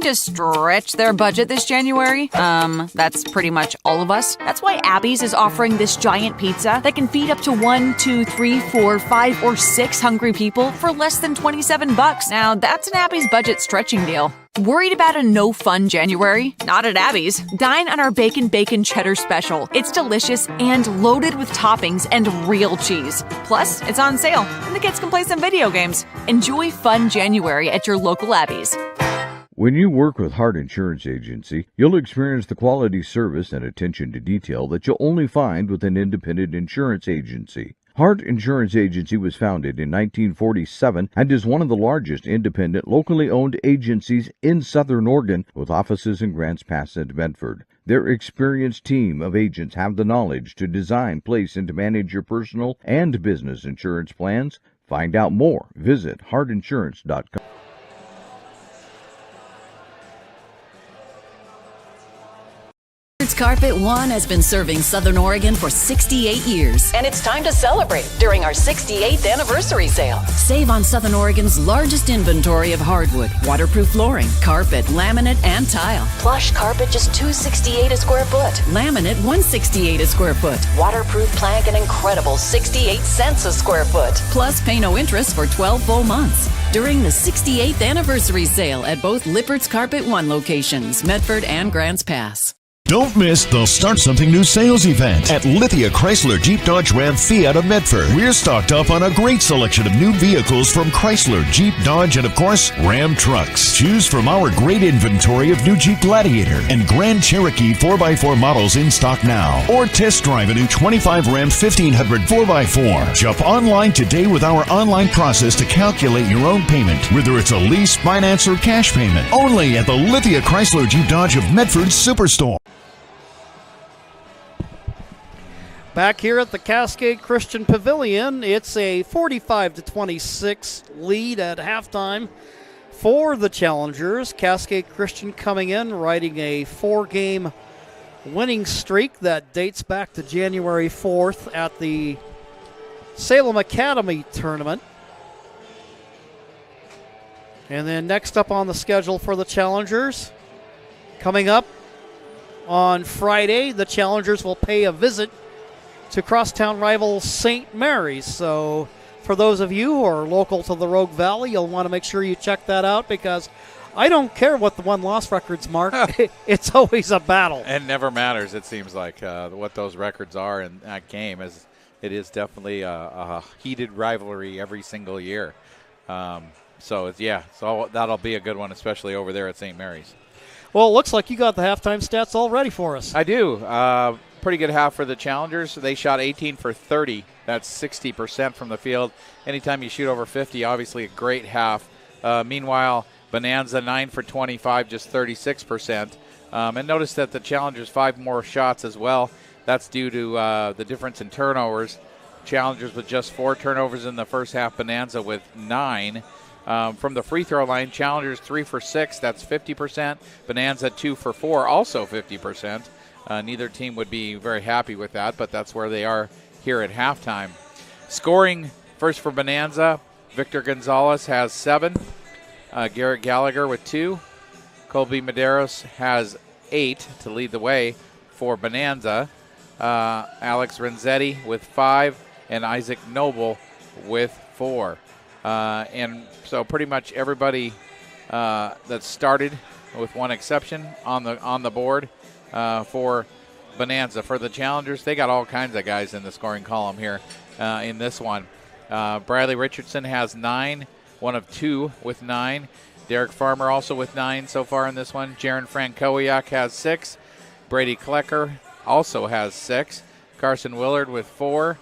to stretch their budget this January? That's pretty much all of us. That's why Abby's is offering this giant pizza that can feed up to 1, 2, 3, 4, 5, or 6 hungry people for less than $27. Now, that's an Abby's budget stretching deal. Worried about a no-fun January? Not at Abby's. Dine on our Bacon Cheddar Special. It's delicious and loaded with toppings and real cheese. Plus, it's on sale, and the kids can play some video games. Enjoy fun January at your local Abby's. When you work with Hart Insurance Agency, you'll experience the quality service and attention to detail that you'll only find with an independent insurance agency. Hart Insurance Agency was founded in 1947 and is one of the largest independent, locally owned agencies in Southern Oregon, with offices in Grants Pass and Medford. Their experienced team of agents have the knowledge to design, place, and to manage your personal and business insurance plans. Find out more. Visit hartinsurance.com. Carpet One has been serving Southern Oregon for 68 years. And it's time to celebrate during our 68th anniversary sale. Save on Southern Oregon's largest inventory of hardwood, waterproof flooring, carpet, laminate, and tile. Plush carpet just $268 a square foot. Laminate $168 a square foot. Waterproof plank an incredible 68 cents a square foot. Plus pay no interest for 12 full months. During the 68th anniversary sale at both Lippert's Carpet One locations, Medford and Grants Pass. Don't miss the Start Something New sales event at Lithia Chrysler Jeep Dodge Ram Fiat of Medford. We're stocked up on a great selection of new vehicles from Chrysler, Jeep, Dodge, and of course, Ram trucks. Choose from our great inventory of new Jeep Gladiator and Grand Cherokee 4x4 models in stock now. Or test drive a new 25 Ram 1500 4x4. Shop online today with our online process to calculate your own payment, whether it's a lease, finance, or cash payment. Only at the Lithia Chrysler Jeep Dodge of Medford Superstore. Back here at the Cascade Christian Pavilion, it's a 45-26 lead at halftime for the Challengers. Cascade Christian coming in, riding a 4-game winning streak that dates back to January 4th at the Salem Academy tournament. And then next up on the schedule for the Challengers, coming up on Friday, the Challengers will pay a visit to crosstown rival St. Mary's. So for those of you who are local to the Rogue Valley, you'll want to make sure you check that out, because I don't care what the win-loss records mark. It's always a battle. It never matters, it seems like, what those records are in that game. It is definitely a heated rivalry every single year. So that'll be a good one, especially over there at St. Mary's. Well, it looks like you got the halftime stats all ready for us. I do. Pretty good half for the Challengers. They shot 18 for 30. That's 60% from the field. Anytime you shoot over 50, obviously a great half. Meanwhile, Bonanza 9 for 25, just 36%. And notice that the Challengers 5 more shots as well. That's due to the difference in turnovers. Challengers with just 4 turnovers in the first half. Bonanza with 9. From the free throw line, Challengers 3 for 6. That's 50%. Bonanza 2 for 4, also 50%. Neither team would be very happy with that, but that's where they are here at halftime. Scoring first for Bonanza, Victor Gonzalez has 7. Garrett Gallagher with 2. Colby Medeiros has 8 to lead the way for Bonanza. Alex Renzetti with 5, and Isaac Noble with 4. And so pretty much everybody that started, with one exception, on the board. For Bonanza. For the Challengers, they got all kinds of guys in the scoring column here in this one. Bradley Richardson has 9, one of 2 with 9. Derek Farmer also with 9 so far in this one. Jaron Frankowiak has 6. Brady Klecker also has 6. Carson Willard with 4.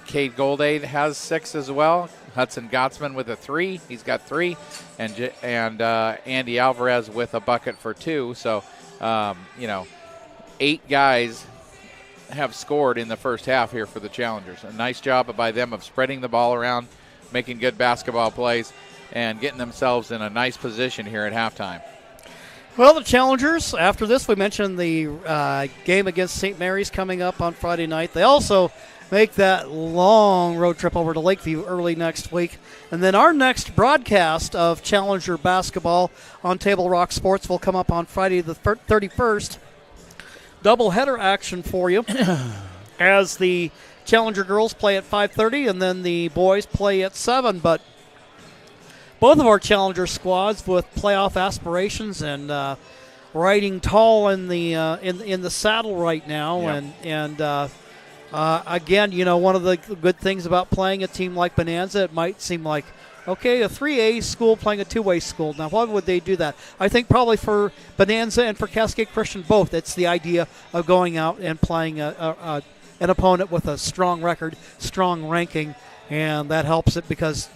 Cade Goldade has 6 as well. Hudson Gottsman with a 3. He's got 3. And Andy Alvarez with a bucket for 2. So 8 guys have scored in the first half here for the Challengers. A nice job by them of spreading the ball around, making good basketball plays, and getting themselves in a nice position here at halftime. Well, the Challengers, after this, we mentioned the game against St. Mary's coming up on Friday night. They also make that long road trip over to Lakeview early next week. And then our next broadcast of Challenger basketball on Table Rock Sports will come up on Friday the 31st. Doubleheader action for you as the Challenger girls play at 5:30 and then the boys play at 7. But both of our Challenger squads with playoff aspirations and riding tall in the saddle right now. Yep. Again, one of the good things about playing a team like Bonanza, it might seem like, okay, a 3A school playing a 2A school. Now, why would they do that? I think probably for Bonanza and for Cascade Christian both, it's the idea of going out and playing an opponent with a strong record, strong ranking, and that helps it because,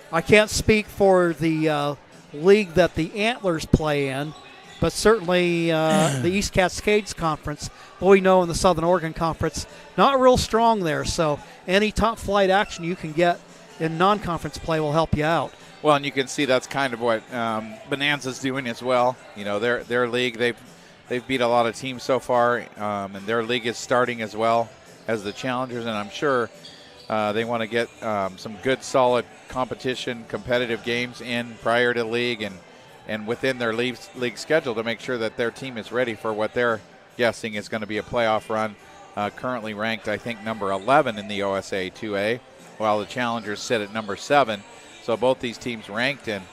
I can't speak for the league that the Antlers play in, but certainly the East Cascades Conference, we know in the Southern Oregon Conference, not real strong there. So any top flight action you can get in non-conference play will help you out. Well, and you can see that's kind of what Bonanza's doing as well. Their league, they've beat a lot of teams so far, and their league is starting as well as the Challengers, and I'm sure they want to get some good, solid competition, competitive games in prior to league and within their league schedule to make sure that their team is ready for what they're guessing is going to be a playoff run. Currently ranked, I think, number 11 in the OSA 2A, while the Challengers sit at number 7. So both these teams ranked and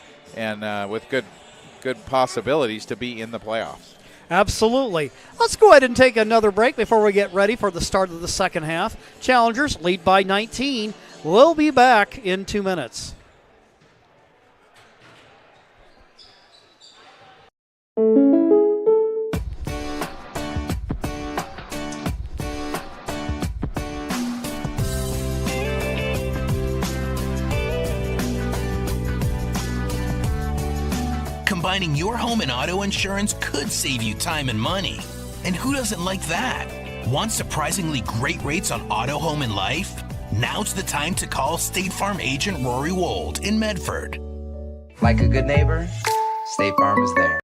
with good possibilities to be in the playoffs. Absolutely. Let's go ahead and take another break before we get ready for the start of the second half. Challengers lead by 19. We'll be back in 2 minutes. Combining your home and auto insurance could save you time and money. And who doesn't like that? Want surprisingly great rates on auto, home, and life? Now's the time to call State Farm agent Rory Wold in Medford. Like a good neighbor, State Farm is there.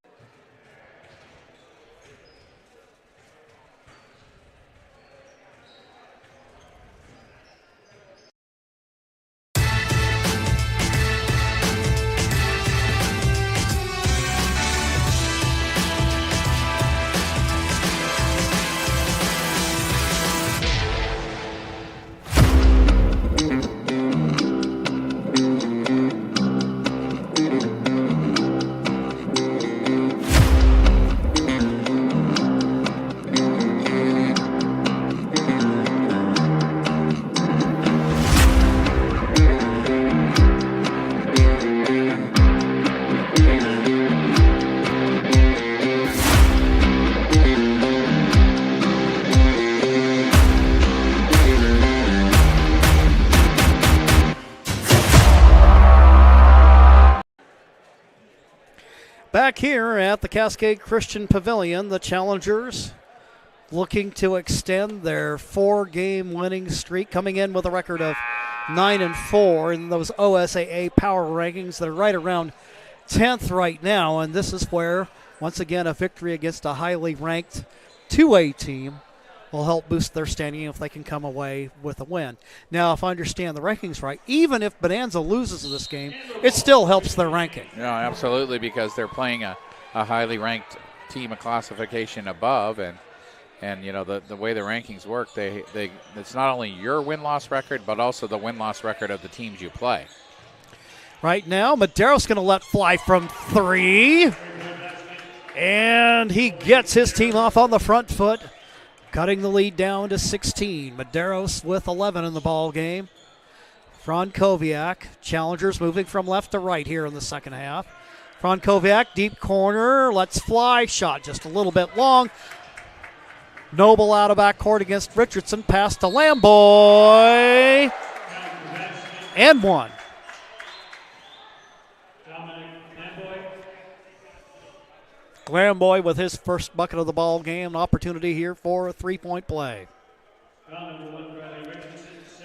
Back here at the Cascade Christian Pavilion, the Challengers looking to extend their 4-game winning streak, coming in with a record of 9-4 in those OSAA power rankings. They're right around 10th right now, and this is where, once again, a victory against a highly ranked 2A team will help boost their standing if they can come away with a win. Now, if I understand the rankings right, even if Bonanza loses this game, it still helps their ranking. Yeah, absolutely, because they're playing a highly ranked team, a classification above, and the way the rankings work, it's not only your win-loss record, but also the win-loss record of the teams you play. Right now, Madero's going to let fly from 3, and he gets his team off on the front foot, cutting the lead down to 16. Maderos with 11 in the ball game. Frankowiak, Challengers moving from left to right here in the second half. Frankowiak, deep corner, lets fly, shot just a little bit long. Noble out of backcourt against Richardson, pass to Lamboy, and one. Lamboy with his first bucket of the ball game. An opportunity here for a three-point play.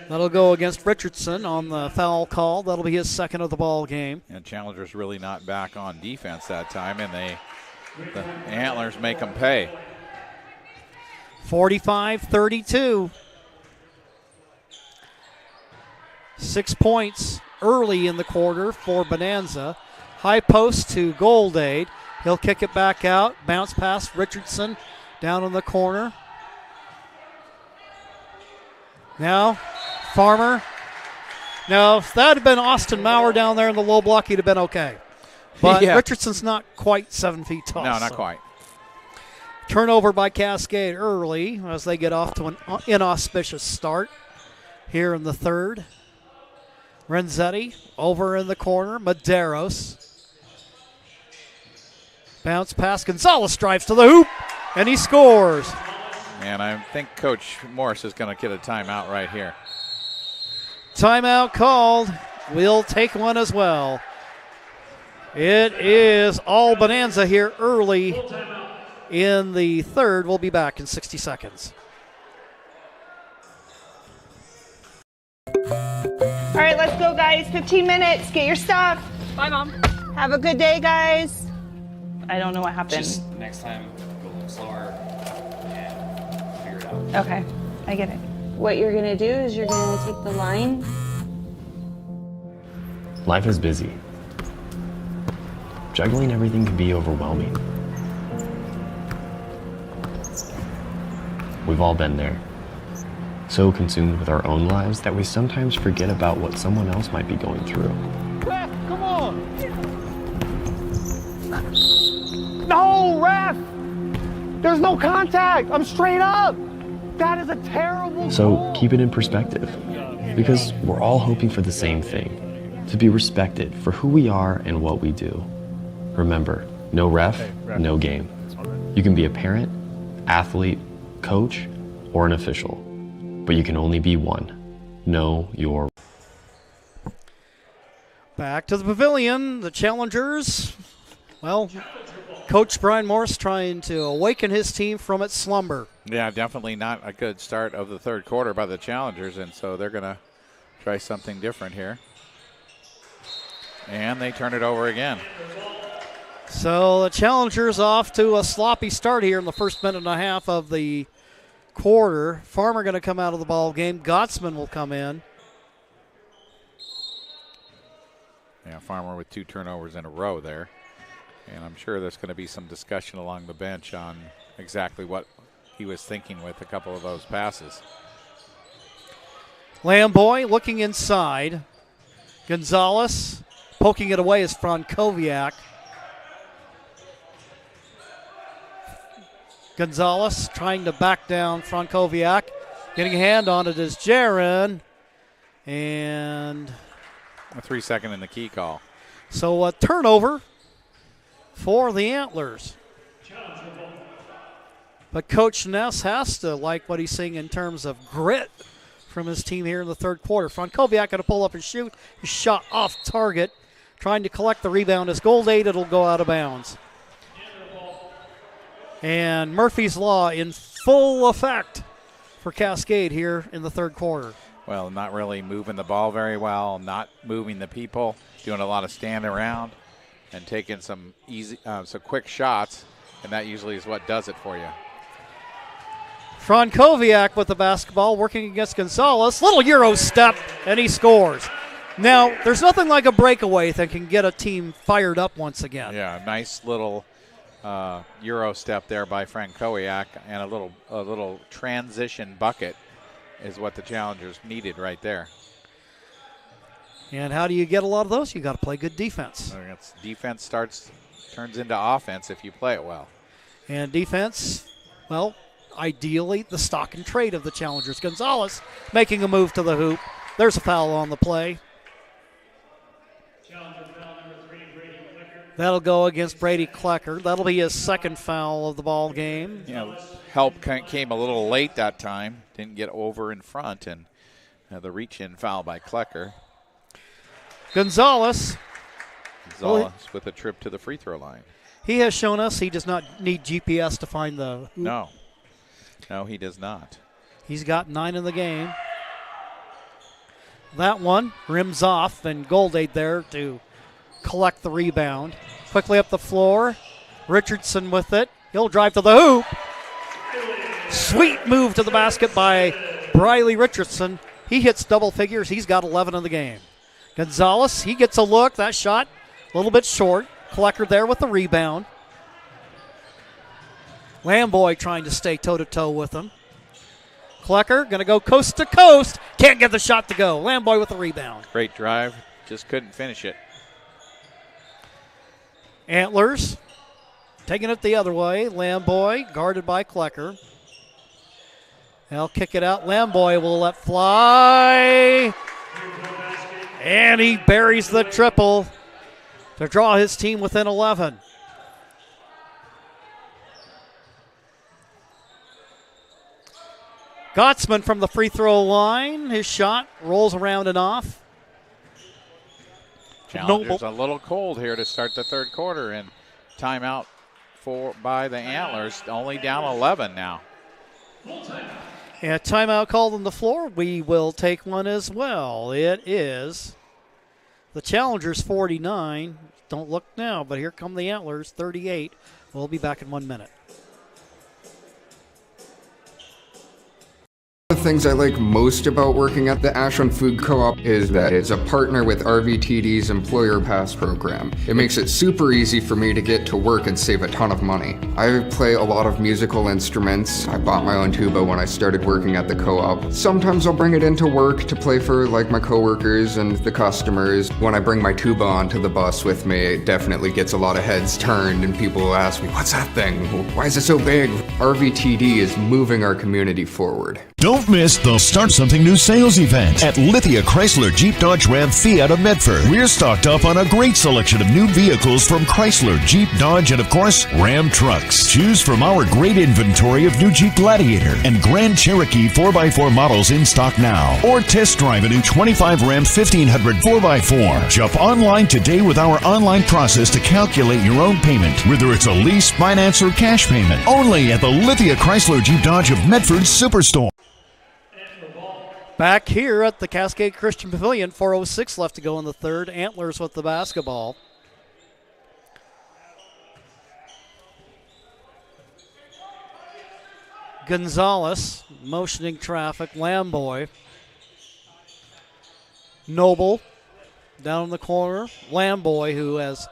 That'll go against Richardson on the foul call. That'll be his second of the ball game. And Challengers really not back on defense that time, and the Antlers make them pay. 45-32. 6 points early in the quarter for Bonanza. High post to Goldade. He'll kick it back out. Bounce past Richardson down in the corner. Now, Farmer. Now, if that had been Austin Maurer down there in the low block, he'd have been okay. But Yeah. Richardson's not quite 7 feet tall. No, not quite. Turnover by Cascade early as they get off to an inauspicious start here in the third. Renzetti over in the corner. Medeiros. Bounce pass. Gonzalez drives to the hoop, and he scores. And I think Coach Morris is going to get a timeout right here. Timeout called. We'll take one as well. It is all Bonanza here early in the third. We'll be back in 60 seconds. All right, let's go, guys. 15 minutes. Get your stuff. Bye, Mom. Have a good day, guys. I don't know what happened. Just next time, go a little slower and figure it out. Okay, I get it. What you're gonna do is you're gonna take the line. Life is busy. Juggling everything can be overwhelming. We've all been there. So consumed with our own lives that we sometimes forget about what someone else might be going through. Ref, come on! No, ref! There's no contact! I'm straight up! That is a terrible So goal. keep it in perspective, because we're all hoping for the same thing, to be respected for who we are and what we do. Remember, no ref, no game. You can be a parent, athlete, coach, or an official, but you can only be one. Know your... Back to the pavilion, the challengers. Well, Coach Brian Morris trying to awaken his team from its slumber. Yeah, definitely not a good start of the third quarter by the challengers, and so they're going to try something different here. And they turn it over again. So the challengers off to a sloppy start here in the first minute and a half of the quarter. Farmer going to come out of the ball game. Gottsman will come in. Yeah, Farmer with 2 turnovers in a row there. And I'm sure there's going to be some discussion along the bench on exactly what he was thinking with a couple of those passes. Lamboy looking inside. Gonzalez poking it away is Frankowiak. Gonzalez trying to back down Frankowiak. Getting a hand on it is Jaron. And a 3-second in the key call. So a turnover for the Antlers. But Coach Ness has to like what he's seeing in terms of grit from his team here in the third quarter. Frankowiak going to pull up and shoot. His shot off target. Trying to collect the rebound. As Goldade, it'll go out of bounds. And Murphy's Law in full effect for Cascade here in the third quarter. Well, not really moving the ball very well, not moving the people, doing a lot of stand around and taking some easy, some quick shots, and that usually is what does it for you. Frankowiak with the basketball, working against Gonzalez. Little Euro step, and he scores. Now, there's nothing like a breakaway that can get a team fired up once again. Yeah, nice little Euro step there by Frankowiak, and a little transition bucket is what the challengers needed right there. And how do you get a lot of those? You got to play good defense. Defense turns into offense if you play it well. And defense, well, ideally the stock and trade of the challengers. Gonzalez making a move to the hoop. There's a foul on the play. That'll go against Brady Klecker. That'll be his second foul of the ball game. Yeah, help came a little late that time. Didn't get over in front, and the reach-in foul by Klecker. Gonzalez with a trip to the free throw line. He has shown us he does not need GPS to find the hoop. No, he does not. He's got 9 in the game. That one rims off, and Goldade there to collect the rebound. Quickly up the floor. Richardson with it. He'll drive to the hoop. Sweet move to the basket by Briley Richardson. He hits double figures. He's got 11 in the game. Gonzalez, he gets a look. That shot a little bit short. Klecker there with the rebound. Lamboy trying to stay toe-to-toe with him. Klecker going to go coast to coast. Can't get the shot to go. Lamboy with the rebound. Great drive. Just couldn't finish it. Antlers taking it the other way. Lamboy guarded by Klecker. They'll kick it out. Lamboy will let fly. And he buries the triple to draw his team within 11. Gottsman from the free throw line. His shot rolls around and off. Challengers a little cold here to start the third quarter, and timeout by the Antlers. Only down 11 now. And timeout called on the floor. We will take one as well. It is the Challengers 49. Don't look now, but here come the Antlers 38. We'll be back in 1 minute. One of the things I like most about working at the Ashland Food Co-op is that it's a partner with RVTD's Employer Pass program. It makes it super easy for me to get to work and save a ton of money. I play a lot of musical instruments. I bought my own tuba when I started working at the co-op. Sometimes I'll bring it into work to play for like my coworkers and the customers. When I bring my tuba onto the bus with me, it definitely gets a lot of heads turned and people will ask me, what's that thing? Why is it so big? RVTD is moving our community forward. Don't miss the Start Something New sales event at Lithia Chrysler Jeep Dodge Ram Fiat of Medford. We're stocked up on a great selection of new vehicles from Chrysler, Jeep, Dodge, and of course, Ram trucks. Choose from our great inventory of new Jeep Gladiator and Grand Cherokee 4x4 models in stock now. Or test drive a new 25 Ram 1500 4x4. Jump online today with our online process to calculate your own payment, whether it's a lease, finance, or cash payment. Only at the Lithia Chrysler Jeep Dodge of Medford Superstore. Back here at the Cascade Christian Pavilion, 4:06 left to go in the third. Antlers with the basketball. Gonzalez motioning traffic. Lamboy. Noble down in the corner. Lamboy, who has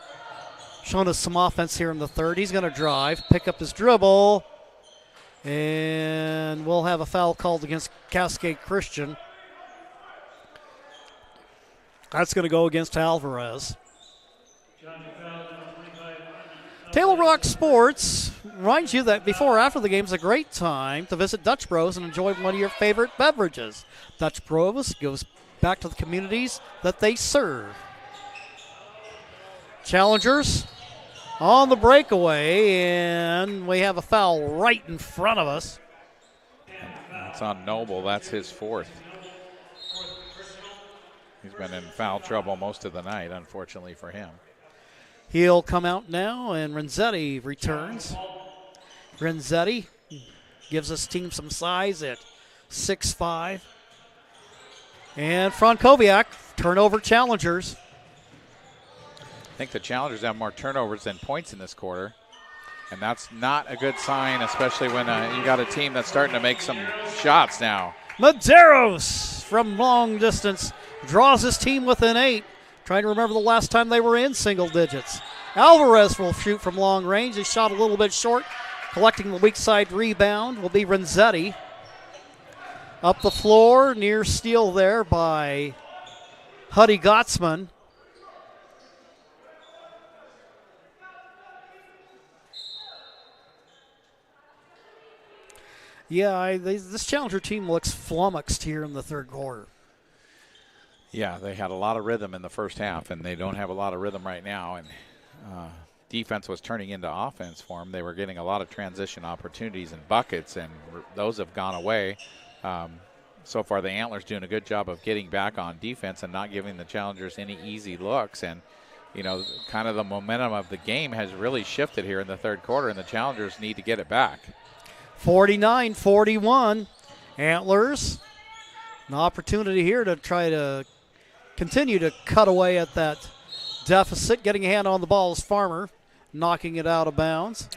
shown us some offense here in the third. He's going to drive, pick up his dribble. And we'll have a foul called against Cascade Christian. That's going to go against Alvarez. Table Rock Sports reminds you that before or after the game is a great time to visit Dutch Bros and enjoy one of your favorite beverages. Dutch Bros goes back to the communities that they serve. Challengers on the breakaway, and we have a foul right in front of us. It's on Noble. That's his fourth. He's been in foul trouble most of the night, unfortunately for him. He'll come out now, and Renzetti returns. Renzetti gives his team some size at 6'5". And Frankowiak, turnover Challengers. I think the Challengers have more turnovers than points in this quarter, and that's not a good sign, especially when you got a team that's starting to make some shots now. Medeiros from long distance draws his team within 8. Trying to remember the last time they were in single digits. Alvarez will shoot from long range. He shot a little bit short. Collecting the weak side rebound will be Renzetti. Up the floor, near steal there by Huddy Gottsman. Yeah, this Challenger team looks flummoxed here in the third quarter. Yeah, they had a lot of rhythm in the first half, and they don't have a lot of rhythm right now. And defense was turning into offense for them. They were getting a lot of transition opportunities and buckets, and those have gone away. So far, the Antlers doing a good job of getting back on defense and not giving the Challengers any easy looks. And, you know, kind of the momentum of the game has really shifted here in the third quarter, and the Challengers need to get it back. 49-41. Antlers, an opportunity here to try to continue to cut away at that deficit. Getting a hand on the ball is Farmer, knocking it out of bounds.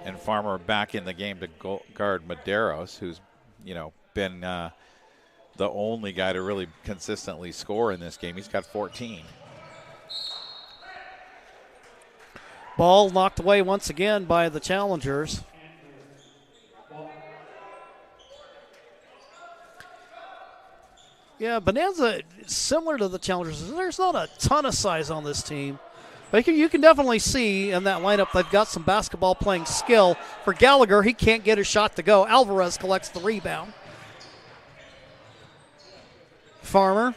And Farmer back in the game to guard Medeiros, who's, you know, been the only guy to really consistently score in this game. He's got 14. Ball knocked away once again by the challengers. Yeah, Bonanza, similar to the challengers, there's not a ton of size on this team. But you can definitely see in that lineup they've got some basketball playing skill. For Gallagher, he can't get his shot to go. Alvarez collects the rebound. Farmer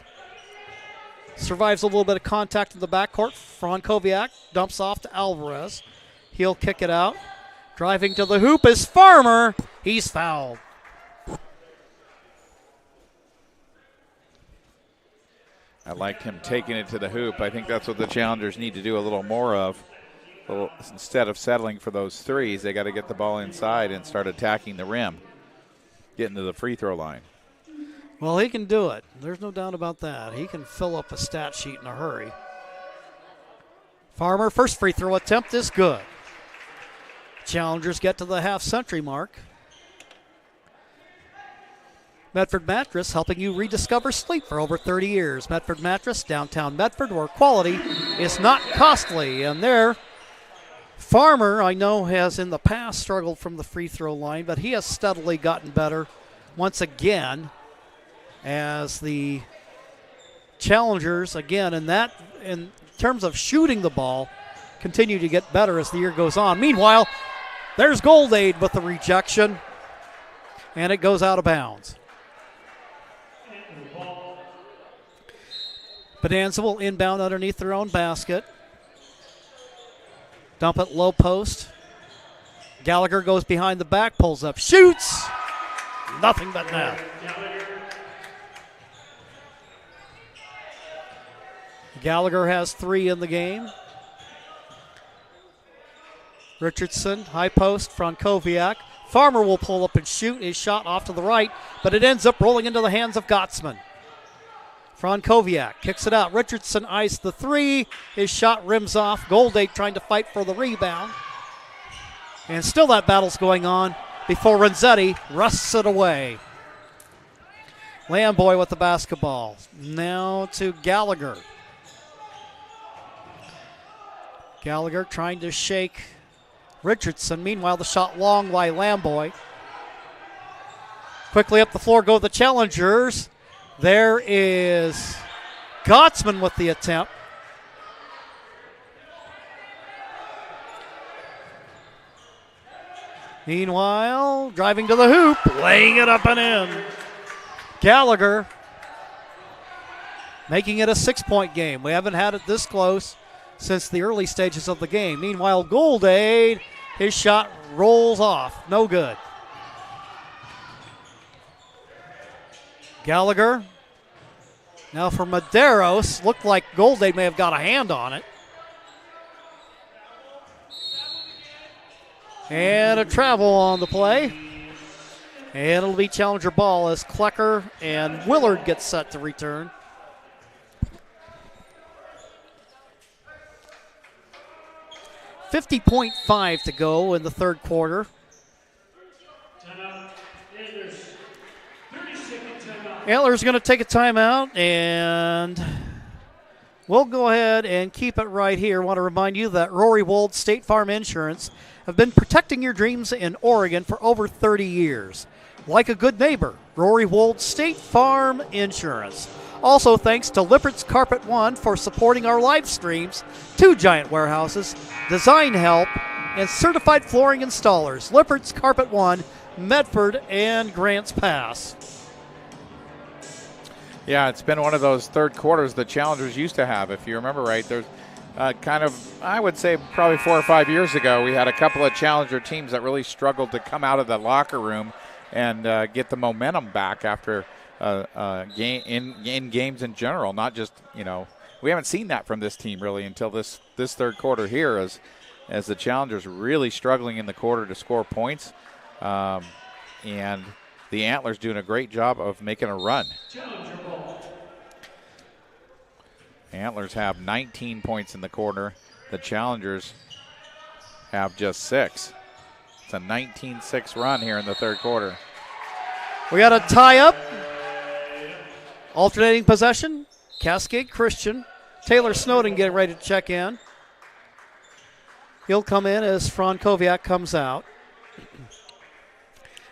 survives a little bit of contact in the backcourt. Frankowiak dumps off to Alvarez. He'll kick it out. Driving to the hoop is Farmer. He's fouled. I liked him taking it to the hoop. I think that's what the challengers need to do a little more of. Instead of settling for those threes, they got to get the ball inside and start attacking the rim, getting to the free throw line. Well, he can do it. There's no doubt about that. He can fill up a stat sheet in a hurry. Farmer, first free throw attempt is good. Challengers get to the half-century mark. Medford Mattress, helping you rediscover sleep for over 30 years. Medford Mattress, downtown Medford, where quality is not costly. And there, Farmer, I know, has in the past struggled from the free throw line, but he has steadily gotten better once again as the challengers, again, in terms of shooting the ball, continue to get better as the year goes on. Meanwhile, there's Goldade with the rejection, and it goes out of bounds. Bonanza will inbound underneath their own basket. Dump it low post. Gallagher goes behind the back, pulls up, shoots. Nothing but net. Gallagher has 3 in the game. Richardson, high post, Frankowiak. Farmer will pull up and shoot. His shot off to the right, but it ends up rolling into the hands of Gottsman. Frankowiak kicks it out. Richardson eyes the 3. His shot rims off. Goldade trying to fight for the rebound. And still that battle's going on before Renzetti wrests it away. Lamboy with the basketball. Now to Gallagher. Gallagher trying to shake Richardson. Meanwhile, the shot long by Lamboy. Quickly up the floor go the challengers. There is Gottsman with the attempt. Meanwhile, driving to the hoop, laying it up and in. Gallagher making it a 6-point game. We haven't had it this close since the early stages of the game. Meanwhile, Goldade, his shot rolls off. No good. Gallagher. Now for Medeiros. Looked like Goldade may have got a hand on it. And a travel on the play. And it'll be challenger ball as Klecker and Willard get set to return. .5 to go in the third quarter. Antlers going to take a timeout, and we'll go ahead and keep it right here. I want to remind you that Rory Wold State Farm Insurance have been protecting your dreams in Oregon for over 30 years. Like a good neighbor, Rory Wold State Farm Insurance. Also, thanks to Lippert's Carpet One for supporting our live streams, 2 Giant Warehouses, Design Help, and certified flooring installers. Lippert's Carpet One, Medford, and Grants Pass. Yeah, it's been one of those third quarters the challengers used to have. If you remember right, there's I would say probably 4 or 5 years ago, we had a couple of challenger teams that really struggled to come out of the locker room and get the momentum back after in games in general. Not just, we haven't seen that from this team really until this third quarter here as the challengers really struggling in the quarter to score points. And the Antlers doing a great job of making a run. Antlers have 19 points in the quarter. The Challengers have just 6. It's a 19-6 run here in the third quarter. We got a tie up. Alternating possession, Cascade Christian. Taylor Snowden getting ready to check in. He'll come in as Frankowiak comes out.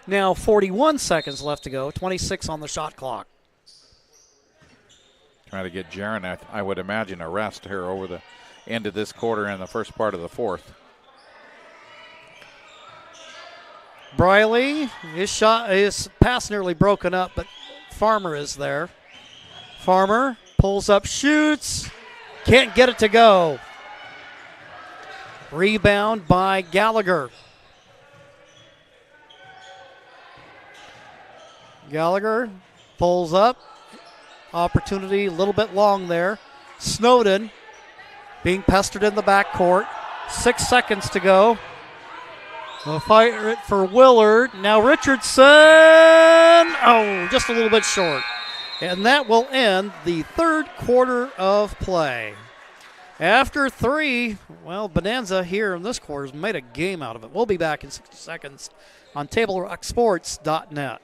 Now 41 seconds left to go, 26 on the shot clock. Trying to get Jaron, I would imagine, a rest here over the end of this quarter and the first part of the fourth. Briley, his pass nearly broken up, but Farmer is there. Farmer pulls up, shoots, can't get it to go. Rebound by Gallagher. Gallagher pulls up. Opportunity a little bit long there. Snowden being pestered in the backcourt. 6 seconds to go. They'll fire it for Willard. Now Richardson. Oh, just a little bit short. And that will end the third quarter of play. After 3, well, Bonanza here in this quarter has made a game out of it. We'll be back in 60 seconds on TableRockSports.net.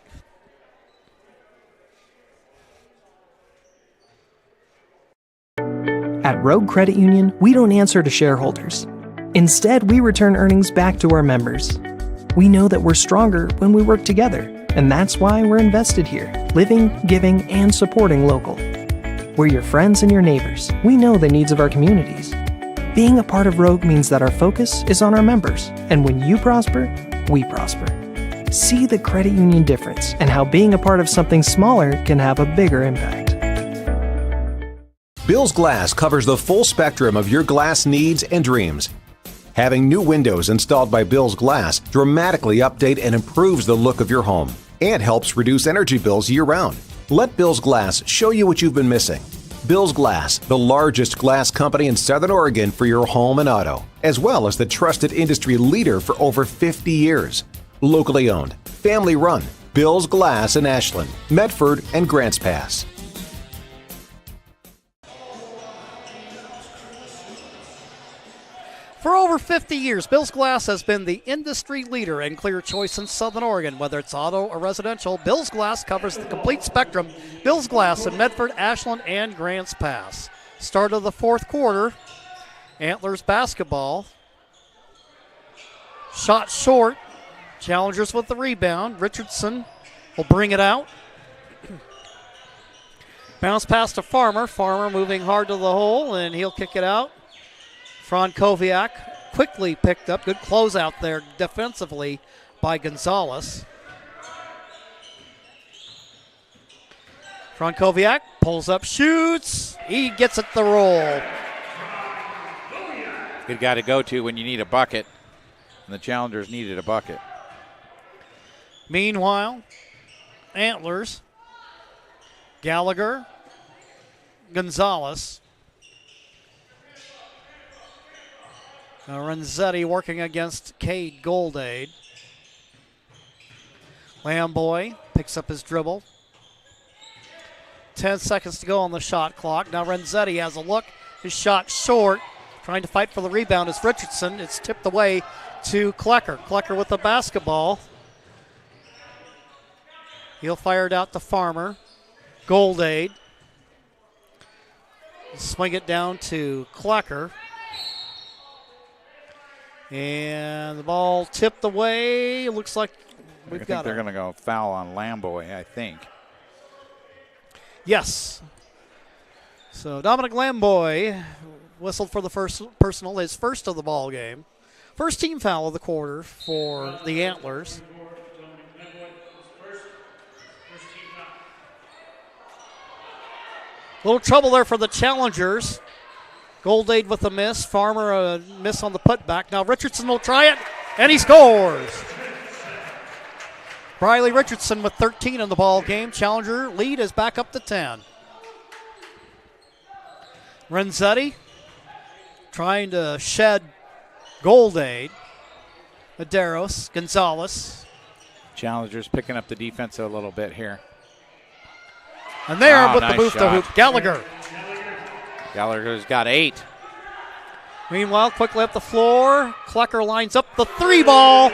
At Rogue Credit Union, we don't answer to shareholders. Instead, we return earnings back to our members. We know that we're stronger when we work together, and that's why we're invested here, living, giving, and supporting local. We're your friends and your neighbors. We know the needs of our communities. Being a part of Rogue means that our focus is on our members, and when you prosper, we prosper. See the credit union difference and how being a part of something smaller can have a bigger impact. Bill's Glass covers the full spectrum of your glass needs and dreams. Having new windows installed by Bill's Glass dramatically update and improves the look of your home and helps reduce energy bills year-round. Let Bill's Glass show you what you've been missing. Bill's Glass, the largest glass company in Southern Oregon for your home and auto, as well as the trusted industry leader for over 50 years. Locally owned, family run, Bill's Glass in Ashland, Medford, and Grants Pass. For over 50 years, Bill's Glass has been the industry leader and clear choice in Southern Oregon. Whether it's auto or residential, Bill's Glass covers the complete spectrum. Bill's Glass in Medford, Ashland, and Grants Pass. Start of the fourth quarter. Antlers basketball. Shot short. Challengers with the rebound. Richardson will bring it out. Bounce pass to Farmer. Farmer moving hard to the hole, and he'll kick it out. Frankowiak quickly picked up. Good closeout there defensively by Gonzalez. Frankowiak pulls up, shoots. He gets it the roll. Good guy to go to when you need a bucket, and the Challengers needed a bucket. Meanwhile, Antlers, Gallagher, Gonzalez. Renzetti working against Cade Goldade. Lamboy picks up his dribble. 10 seconds to go on the shot clock. Now Renzetti has a look. His shot short. Trying to fight for the rebound is Richardson. It's tipped away to Klecker. Klecker with the basketball. He'll fire it out to Farmer. Goldade. Swing it down to Klecker. And the ball tipped away. Looks like I think they're going to go foul on Lamboy, I think. Yes. So Dominic Lamboy whistled for the first personal, his first of the ball game. First team foul of the quarter for the Antlers. A little trouble there for the Challengers. Goldade with a miss. Farmer a miss on the putback. Now Richardson will try it, and he scores. Briley Richardson with 13 in the ball game. Challenger lead is back up to 10. Renzetti trying to shed Goldade. Medeiros, Gonzalez. Challengers picking up the defense a little bit here. And there with nice the move shot. to hoop, Gallagher. Gallagher's got 8. Meanwhile, quickly up the floor. Klecker lines up the 3-ball.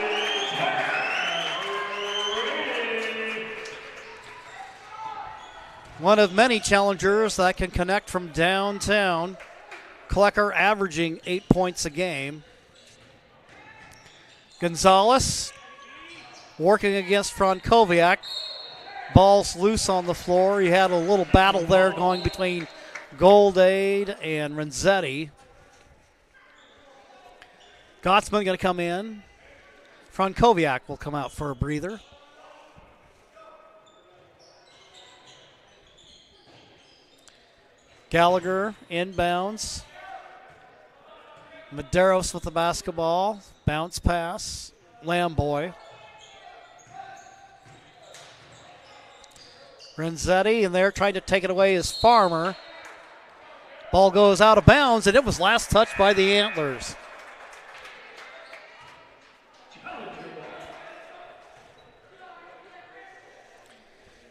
One of many challengers that can connect from downtown. Klecker averaging 8 points a game. Gonzalez working against Frankowiak. Ball's loose on the floor. He had a little battle there going between Goldade and Renzetti. Gottsman going to come in. Frankowiak will come out for a breather. Gallagher inbounds. Medeiros with the basketball. Bounce pass. Lamboy. Renzetti, and they're trying to take it away is Farmer. Ball goes out of bounds, and it was last touched by the Antlers.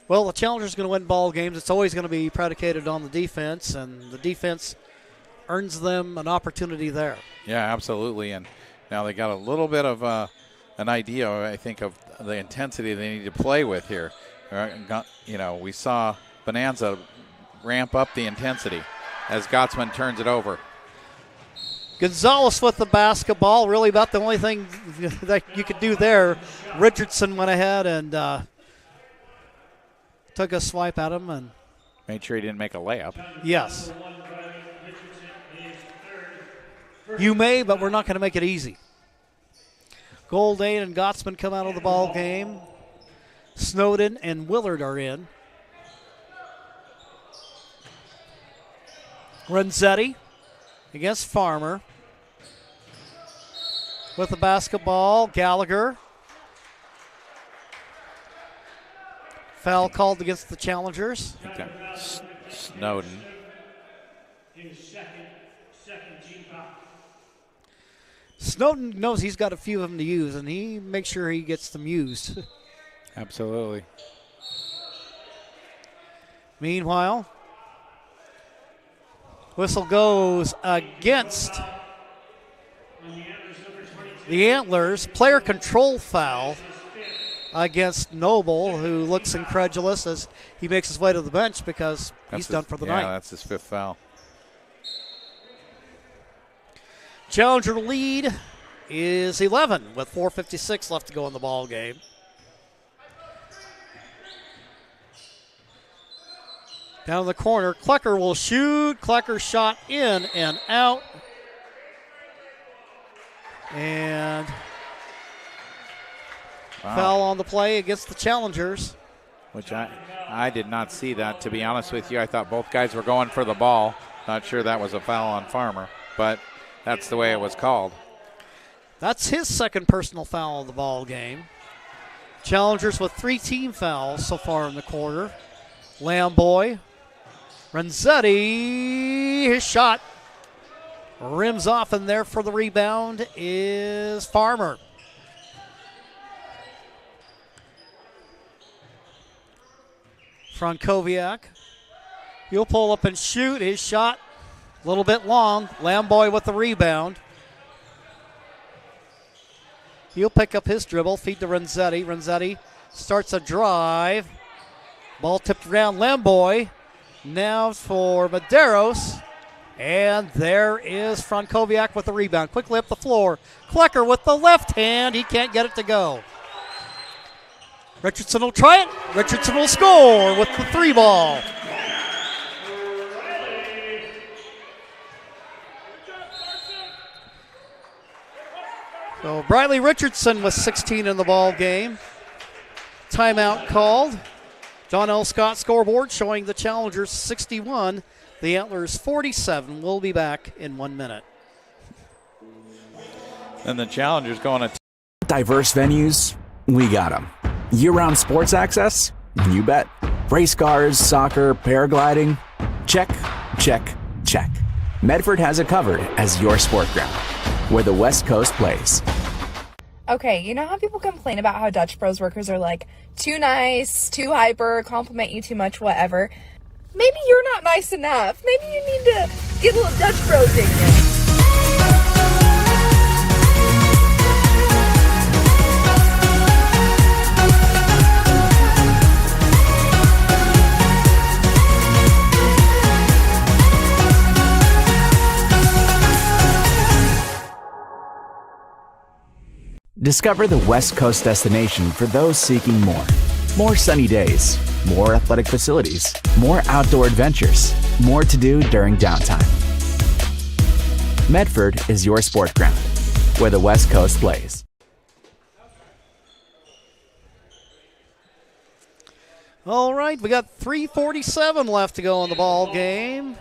Well, the Challenger's going to win ball games. It's always going to be predicated on the defense, and the defense earns them an opportunity there. Yeah, absolutely. And now they got a little bit of an idea, I think, of the intensity they need to play with here. We saw Bonanza ramp up the intensity as Gottsman turns it over. Gonzalez with the basketball, really about the only thing that you could do there. Richardson went ahead and took a swipe at him and made sure he didn't make a layup. Yes. You may, but we're not going to make it easy. Goldade and Gottsman come out of the ball game. Snowden and Willard are in. Renzetti against Farmer. With the basketball, Gallagher. Foul called against the Challengers. Okay. Snowden. Snowden knows he's got a few of them to use, and he makes sure he gets them used. Absolutely. Meanwhile, whistle goes against the Antlers. Player control foul against Noble, who looks incredulous as he makes his way to the bench because he's done for the night. Yeah, that's his fifth foul. Challenger lead is 11 with 4:56 left to go in the ball game. Down in the corner, Klecker will shoot. Klecker shot in and out. And foul on the play against the Challengers. Which I did not see that, to be honest with you. I thought both guys were going for the ball. Not sure that was a foul on Farmer, but that's the way it was called. That's his second personal foul of the ball game. Challengers with 3 team fouls so far in the quarter. Lamboy. Renzetti, his shot rims off, and there for the rebound is Farmer. Frankowiak. He'll pull up and shoot. His shot a little bit long. Lamboy with the rebound. He'll pick up his dribble, feed to Renzetti. Renzetti starts a drive. Ball tipped around Lamboy. Now for Medeiros. And there is Frankowiak with the rebound. Quickly up the floor. Klecker with the left hand. He can't get it to go. Richardson will try it. Richardson will score with the 3 ball. So Briley Richardson with 16 in the ball game. Timeout called. John L. Scott scoreboard showing the Challengers 61, the Antlers 47. We'll be back in 1 minute. And the Challengers going to diverse venues, we got them. Year-round sports access? You bet. Race cars, soccer, paragliding? Check, check, check. Medford has it covered as your sport ground, where the West Coast plays. Okay, you know how people complain about how Dutch Bros workers are like too nice, too hyper, compliment you too much, whatever? Maybe you're not nice enough. Maybe you need to get a little Dutch Bros in you. Discover the West Coast destination for those seeking more. More sunny days, more athletic facilities, more outdoor adventures, more to do during downtime. Medford is your sport ground, where the West Coast plays. All right, we got 3:47 left to go in the ball game.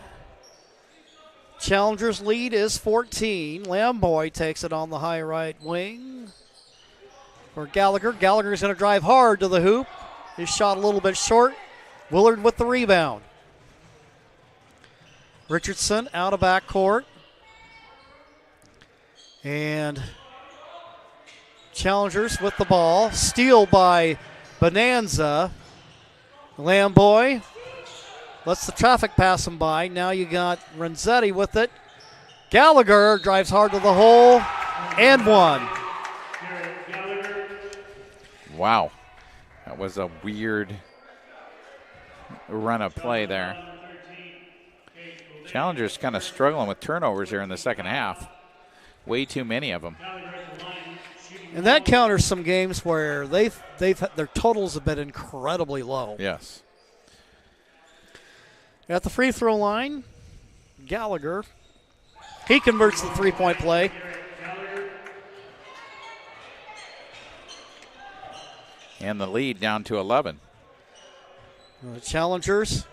Challengers' lead is 14. Lamboy takes it on the high right wing for Gallagher. Gallagher's going to drive hard to the hoop. His shot a little bit short. Willard with the rebound. Richardson out of backcourt. And Challengers with the ball. Steal by Bonanza. Lamboy lets the traffic pass him by. Now you got Renzetti with it. Gallagher drives hard to the hole and one. Wow. That was a weird run of play there. Challengers kind of struggling with turnovers here in the second half. Way too many of them. And that counters some games where their totals have been incredibly low. Yes. At the free throw line, Gallagher. He converts the three-point play. And the lead down to 11. The Challengers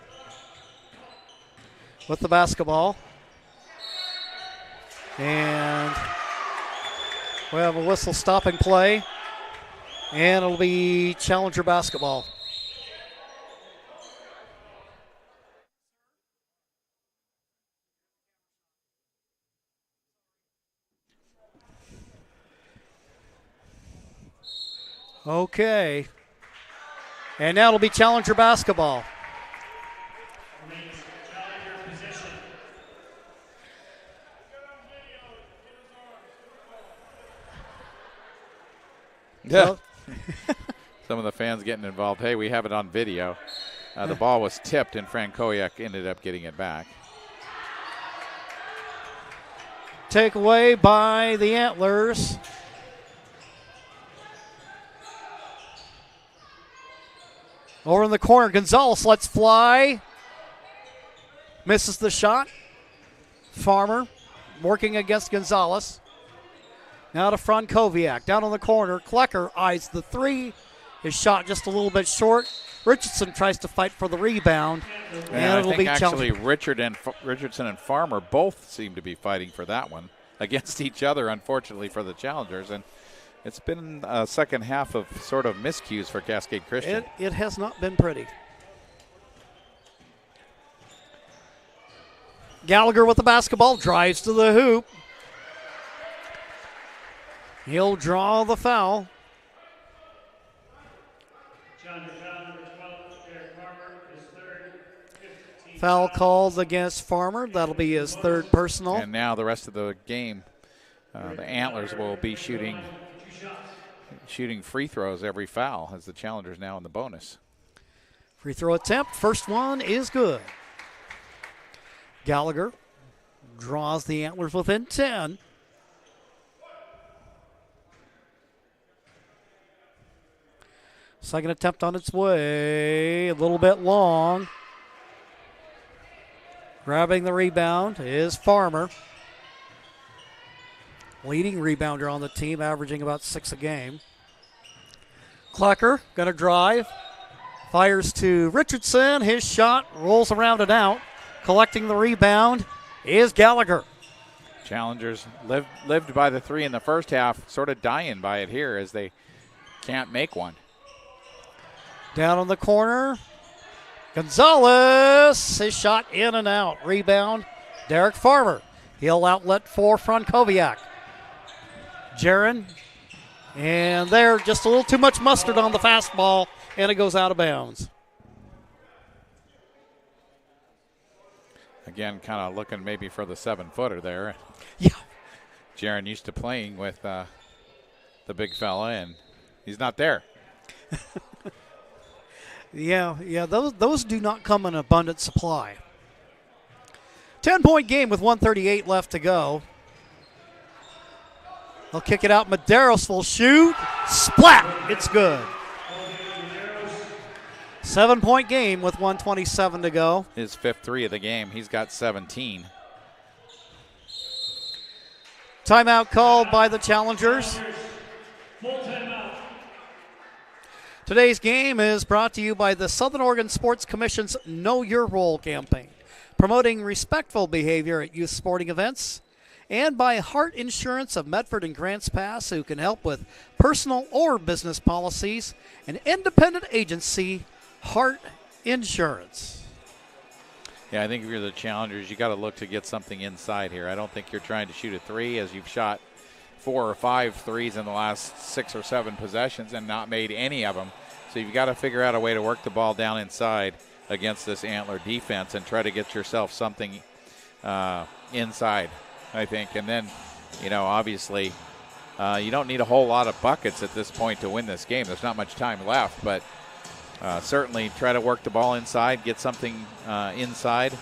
with the basketball. And we have a whistle stopping play. And it'll be Challenger basketball. Okay. And now it'll be Challenger basketball. Yeah. Some of the fans getting involved. Hey, we have it on video. The ball was tipped, and Frankowiak ended up getting it back. Takeaway by the Antlers. Over in the corner, Gonzalez lets fly. Misses the shot. Farmer working against Gonzalez. Now to Frankowiak. Down on the corner, Klecker eyes the three. His shot just a little bit short. Richardson tries to fight for the rebound. And I think actually Richardson and Farmer both seem to be fighting for that one against each other, unfortunately, for the Challengers. And it's been a second half of sort of miscues for Cascade Christian. It has not been pretty. Gallagher with the basketball, drives to the hoop. He'll draw the foul. Foul calls against Farmer. That'll be his third personal. And now the rest of the game, the Antlers will be shooting free throws every foul as the Challengers now in the bonus. Free throw attempt. First one is good. Gallagher draws the Antlers within 10. Second attempt on its way. A little bit long. Grabbing the rebound is Farmer. Leading rebounder on the team, averaging about 6 a game. Klecker going to drive. Fires to Richardson. His shot rolls around and out. Collecting the rebound is Gallagher. Challengers lived by the three in the first half, sort of dying by it here as they can't make one. Down on the corner, Gonzalez. His shot in and out. Rebound, Derek Farmer. He'll outlet for Frankowiak. Jaron, and there, just a little too much mustard on the fastball, and it goes out of bounds. Again, kind of looking maybe for the 7-footer there. Yeah. Jaron used to playing with the big fella, and he's not there. Yeah, those do not come in abundant supply. 10-point game with 1:38 left to go. They'll kick it out. Medeiros will shoot. Splat. It's good. 7-point game with 1:27 to go. His fifth three of the game. He's got 17. Timeout called by the challengers. Today's game is brought to you by the Southern Oregon Sports Commission's Know Your Role campaign, promoting respectful behavior at youth sporting events, and by Hart Insurance of Medford and Grants Pass, who can help with personal or business policies, an independent agency, Hart Insurance. Yeah, I think if you're the challengers, you got to look to get something inside here. I don't think you're trying to shoot a three, as you've shot 4 or 5 threes in the last 6 or 7 possessions and not made any of them. So you've got to figure out a way to work the ball down inside against this Antler defense and try to get yourself something inside, I think. And then, obviously, you don't need a whole lot of buckets at this point to win this game. There's not much time left, but certainly try to work the ball inside, get something inside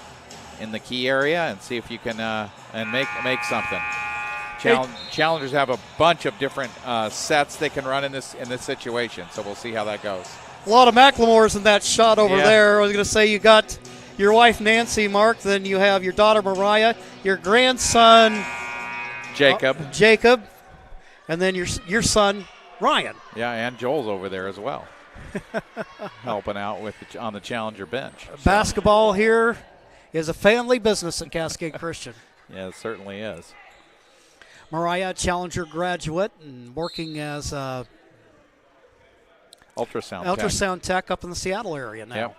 in the key area, and see if you can and make something. Challengers have a bunch of different sets they can run in this situation, so we'll see how that goes. A lot of McLemores in that shot over there. I was going to say you got your wife Nancy, Mark, then you have your daughter Mariah, your grandson Jacob, and then your son Ryan. Yeah, and Joel's over there as well, helping out on the challenger bench. Basketball here is a family business at Cascade Christian. Yeah, it certainly is. Mariah, Challenger graduate, and working as ultrasound tech up in the Seattle area now. Yep.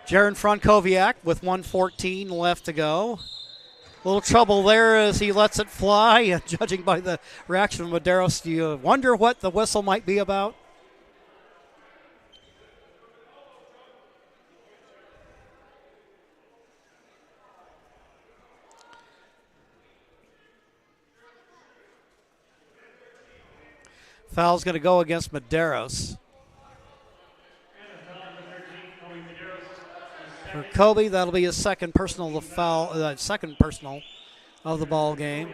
Jaron Frankowiak with 1:14 left to go. A little trouble there as he lets it fly. Judging by the reaction of Medeiros, do you wonder what the whistle might be about? Foul's going to go against Medeiros. For Kobe, that'll be his second personal of the ball game.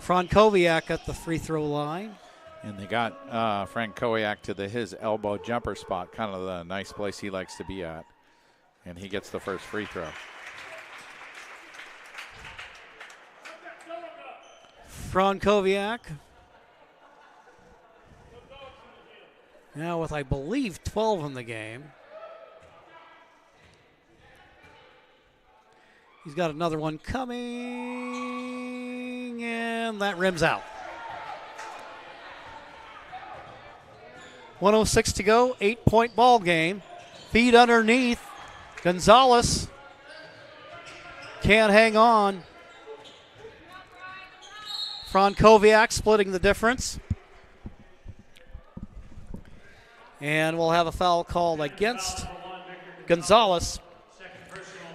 Frankowiak at the free throw line. And they got Frankowiak to his elbow jumper spot, kind of the nice place he likes to be at. And he gets the first free throw. Frankowiak. Now with, I believe, 12 in the game. He's got another one coming, and that rims out. 1:06 to go, 8-point ball game. Feed underneath. Gonzalez can't hang on. Frankowiak splitting the difference. And we'll have a foul called against Gonzalez.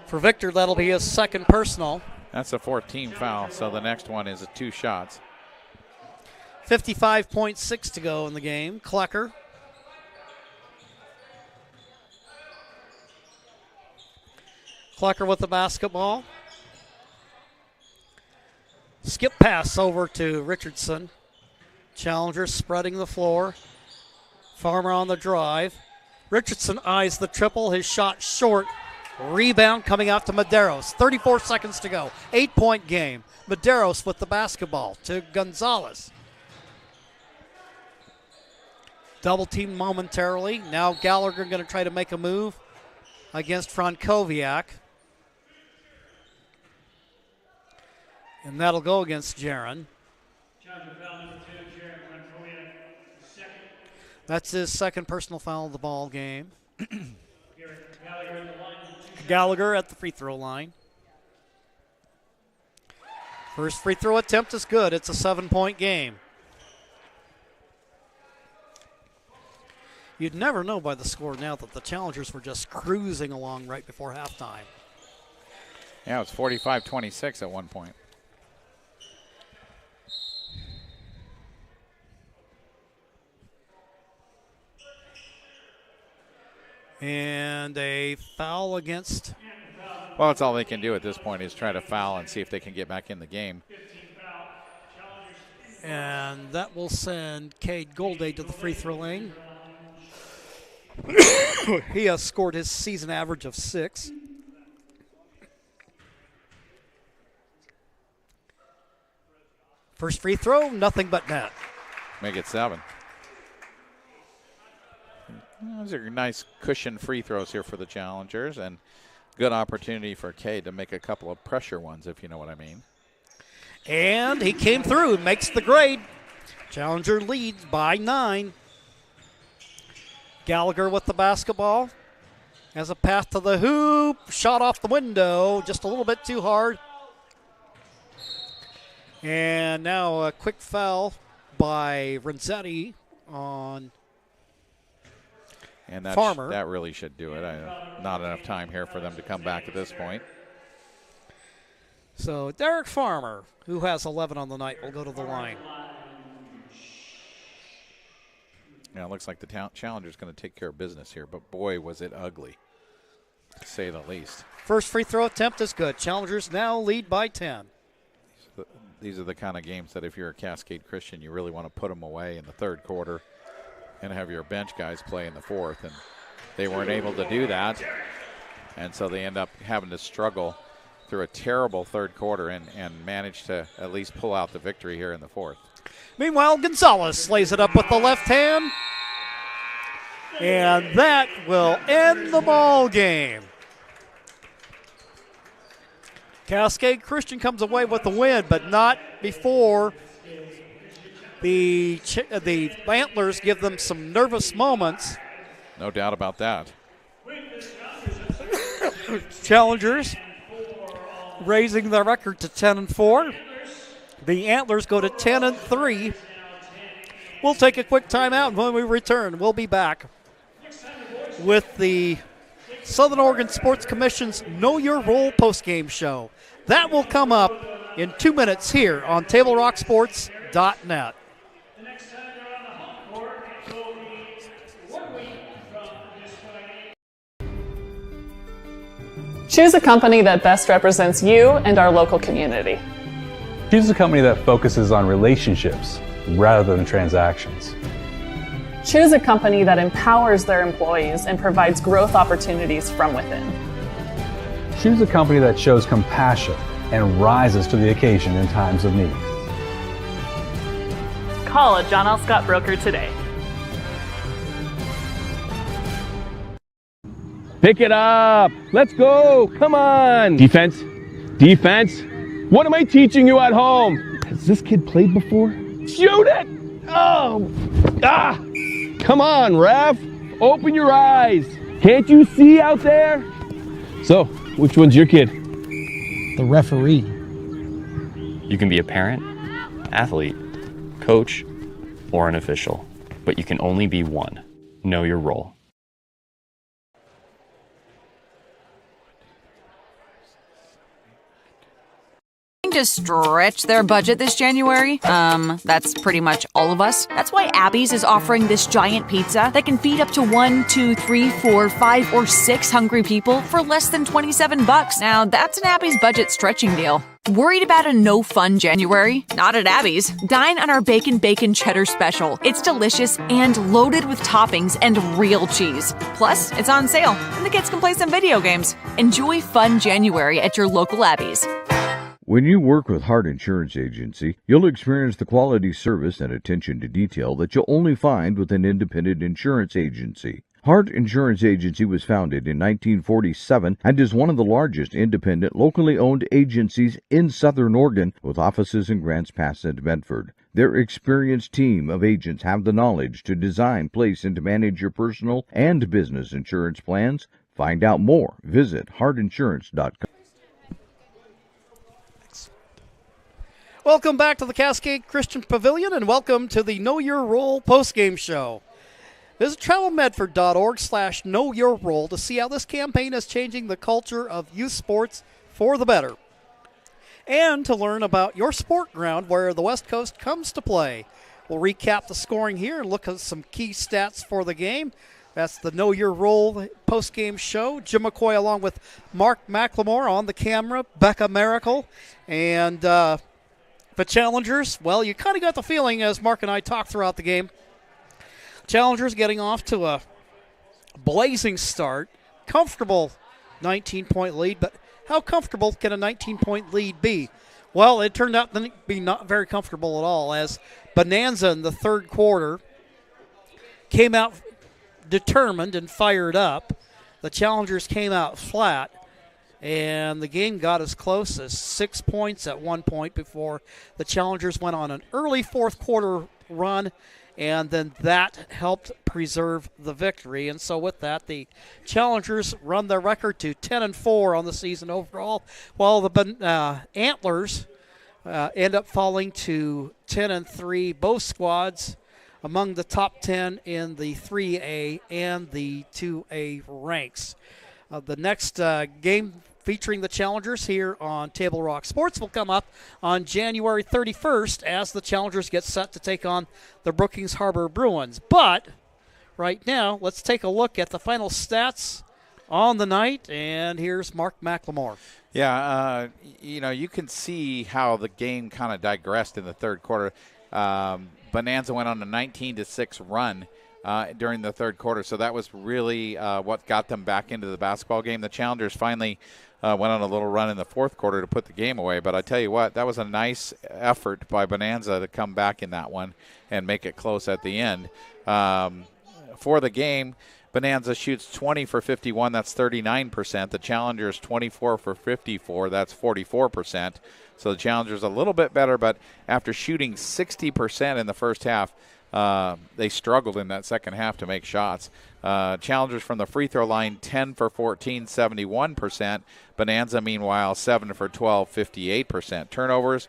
For Victor, that'll be his second personal. That's a 14 foul, so the next one is 2 shots. 55.6 to go in the game. Klecker. Klecker with the basketball. Skip pass over to Richardson. Challenger spreading the floor. Farmer on the drive. Richardson eyes the triple. His shot short. Rebound coming out to Medeiros. 34 seconds to go. 8-point game. Medeiros with the basketball to Gonzalez. Double team momentarily. Now Gallagher going to try to make a move against Frankowiak. And that'll go against Jaron. That's his second personal foul of the ball game. Gallagher at the free throw line. First free throw attempt is good. It's a 7-point game. You'd never know by the score now that the Challengers were just cruising along right before halftime. Yeah, it was 45-26 at one point. And a foul against Well, it's all they can do at this point is try to foul and see if they can get back in the game. And that will send Cade Golday to the free throw lane. He has scored his season average of 6. First free throw, nothing but net. Make it 7. Those are nice cushion free throws here for the Challengers, and good opportunity for Cade to make a couple of pressure ones, if you know what I mean. And he came through, makes the grade. Challenger leads by 9. Gallagher with the basketball. Has a pass to the hoop. Shot off the window, just a little bit too hard. And now a quick foul by Renzetti on and Farmer. That really should do it. Not enough time here for them to come back at this point. So Derek Farmer, who has 11 on the night, will go to the line. Yeah, it looks like the Challenger's going to take care of business here, but boy, was it ugly, to say the least. First free throw attempt is good. Challengers now lead by 10. These are the kind of games that if you're a Cascade Christian, you really want to put them away in the third quarter and have your bench guys play in the fourth. And they weren't able to do that, and so they end up having to struggle through a terrible third quarter and manage to at least pull out the victory here in the fourth. Meanwhile, Gonzalez lays it up with the left hand. And that will end the ball game. Cascade Christian comes away with the win, but not before the Antlers give them some nervous moments. No doubt about that. Challengers raising the record to 10-4. The Antlers go to 10-3. We'll take a quick timeout, and when we return, we'll be back with the Southern Oregon Sports Commission's Know Your Role postgame show. That will come up in 2 minutes here on TableRockSports.net. Choose a company that best represents you and our local community. Choose a company that focuses on relationships rather than transactions. Choose a company that empowers their employees and provides growth opportunities from within. Choose a company that shows compassion and rises to the occasion in times of need. Call a John L. Scott broker today. Pick it up. Let's go. Come on. Defense. Defense. What am I teaching you at home? Has this kid played before? Shoot it. Oh. Ah. Come on, ref. Open your eyes. Can't you see out there? So, which one's your kid? The referee. You can be a parent, athlete, coach, or an official, but you can only be one. Know your role. To stretch their budget this January? That's pretty much all of us. That's why Abby's is offering this giant pizza that can feed up to 1, 2, 3, 4, 5, or 6 hungry people for less than $27. Now, that's an Abby's budget stretching deal. Worried about a no-fun January? Not at Abby's. Dine on our Bacon Cheddar Special. It's delicious and loaded with toppings and real cheese. Plus, it's on sale, and the kids can play some video games. Enjoy fun January at your local Abby's. When you work with Hart Insurance Agency, you'll experience the quality service and attention to detail that you'll only find with an independent insurance agency. Hart Insurance Agency was founded in 1947 and is one of the largest independent, locally owned agencies in Southern Oregon, with offices in Grants Pass and Medford. Their experienced team of agents have the knowledge to design, place, and to manage your personal and business insurance plans. Find out more. Visit hartinsurance.com. Welcome back to the Cascade Christian Pavilion, and welcome to the Know Your Role postgame show. Visit travelmedford.org/knowyourrole to see how this campaign is changing the culture of youth sports for the better, and to learn about your sport ground where the West Coast comes to play. We'll recap the scoring here and look at some key stats for the game. That's the Know Your Role post-game show. Jim McCoy along with Mark McLemore on the camera, Becca Miracle, and the Challengers. Well, you kind of got the feeling as Mark and I talked throughout the game, Challengers getting off to a blazing start. Comfortable 19-point lead, but how comfortable can a 19-point lead be? Well, it turned out to be not very comfortable at all, as Bonanza in the third quarter came out determined and fired up. The Challengers came out flat, and the game got as close as 6 points at one point before the Challengers went on an early fourth quarter run, and then that helped preserve the victory. And so with that, the Challengers run their record to 10-4 on the season overall, while the Antlers end up falling to 10-3. Both squads among the top 10 in the 3A and the 2A ranks. The next game featuring the Challengers here on Table Rock Sports will come up on January 31st as the Challengers get set to take on the Brookings Harbor Bruins. But right now, let's take a look at the final stats on the night, and here's Mark McLemore. Yeah, you can see how the game kind of digressed in the third quarter. Bonanza went on a 19-6 run during the third quarter, so that was really what got them back into the basketball game. The Challengers finally went on a little run in the fourth quarter to put the game away, but I tell you what, that was a nice effort by Bonanza to come back in that one and make it close at the end. For the game, Bonanza shoots 20 for 51, that's 39%. The Challengers 24 for 54, that's 44%. So the Challengers a little bit better, but after shooting 60% in the first half, they struggled in that second half to make shots. Challengers from the free throw line, 10 for 14, 71%. Bonanza, meanwhile, 7 for 12, 58%. Turnovers,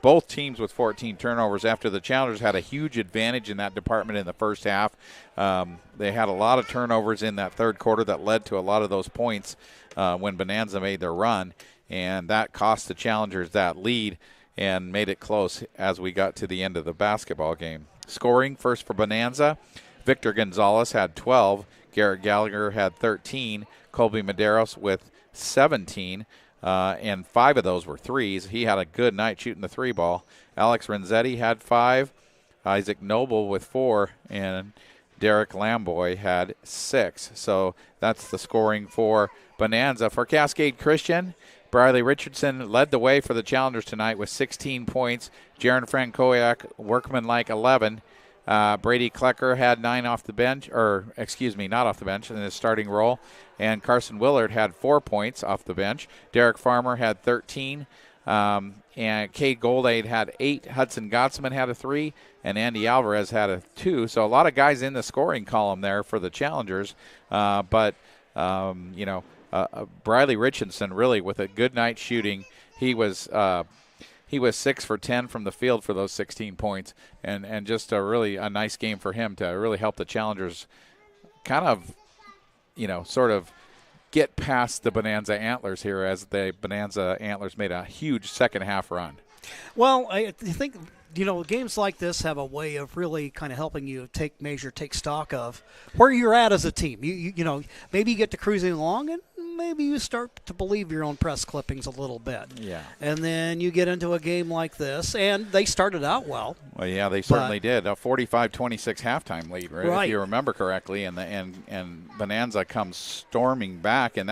both teams with 14 turnovers after the Challengers had a huge advantage in that department in the first half. They had a lot of turnovers in that third quarter that led to a lot of those points when Bonanza made their run, and that cost the Challengers that lead and made it close as we got to the end of the basketball game. Scoring, first for Bonanza, Victor Gonzalez had 12, Garrett Gallagher had 13, Colby Medeiros with 17, and 5 of those were threes. He had a good night shooting the three ball. Alex Renzetti had 5, Isaac Noble with 4, and Derek Lamboy had 6. So that's the scoring for Bonanza. For Cascade Christian, Briley Richardson led the way for the Challengers tonight with 16 points. Jaron Frankowiak, workmanlike 11. Brady Klecker had 9 off the bench, not off the bench in his starting role. And Carson Willard had 4 points off the bench. Derek Farmer had 13. And Cade Goldade had 8. Hudson Gottsman had a 3. And Andy Alvarez had a 2. So a lot of guys in the scoring column there for the Challengers. Briley Richardson really with a good night shooting. He was 6 for 10 from the field for those 16 points, and just a nice game for him to really help the Challengers kind of, sort of get past the Bonanza Antlers here as the Bonanza Antlers made a huge second half run. Well, I think, games like this have a way of really kind of helping you take stock of where you're at as a team. Maybe you get to cruising along and maybe you start to believe your own press clippings a little bit. Yeah. And then you get into a game like this, and they started out well. Well, yeah, they certainly did. A 45-26 halftime lead, right? If you remember correctly, and Bonanza comes storming back, and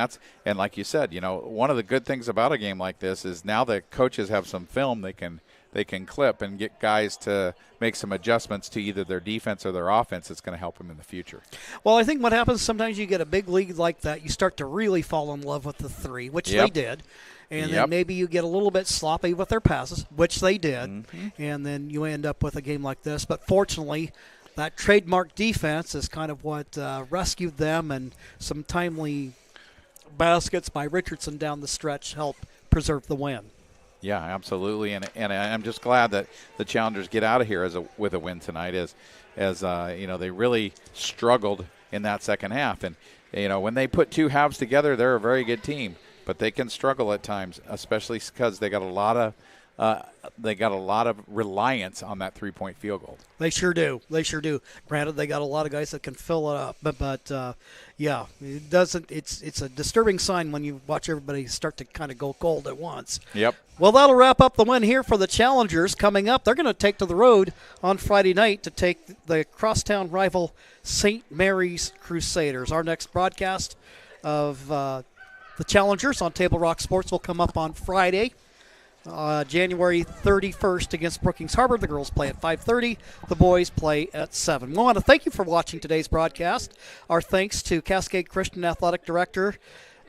like you said, one of the good things about a game like this is now that coaches have some film they can clip and get guys to make some adjustments to either their defense or their offense. It's going to help them in the future. Well, I think what happens sometimes you get a big league like that, you start to really fall in love with the three, which they did. And then maybe you get a little bit sloppy with their passes, which they did. Mm-hmm. And then you end up with a game like this. But fortunately, that trademark defense is kind of what rescued them, and some timely baskets by Richardson down the stretch helped preserve the win. Yeah, absolutely, and I'm just glad that the Challengers get out of here with a win tonight, as they really struggled in that second half, and when they put two halves together, they're a very good team, but they can struggle at times, especially because they got a lot they got a lot of reliance on that 3-point field goal. They sure do. Granted, they got a lot of guys that can fill it up, but yeah, it doesn't. It's a disturbing sign when you watch everybody start to kind of go cold at once. Yep. Well, that'll wrap up the win here for the Challengers. Coming up, they're going to take to the road on Friday night to take the crosstown rival St. Mary's Crusaders. Our next broadcast of the Challengers on Table Rock Sports will come up on Friday. January 31st against Brookings Harbor. The girls play at 5:30. The boys play at 7. We want to thank you for watching today's broadcast. Our thanks to Cascade Christian Athletic Director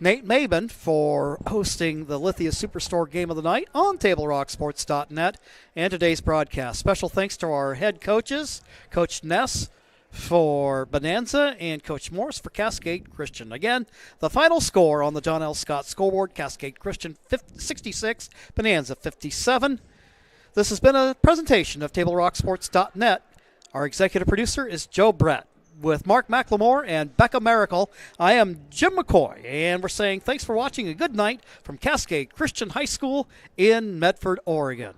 Nate Maben for hosting the Lithia Superstore Game of the Night on TableRockSports.net and today's broadcast. Special thanks to our head coaches, Coach Ness for Bonanza and Coach Morris for Cascade Christian. Again, the final score on the John L. Scott scoreboard, Cascade Christian 66, Bonanza 57. This has been a presentation of TableRockSports.net. Our executive producer is Joe Brett. With Mark McLemore and Becca Miracle, I am Jim McCoy, and we're saying thanks for watching. A good night from Cascade Christian High School in Medford, Oregon.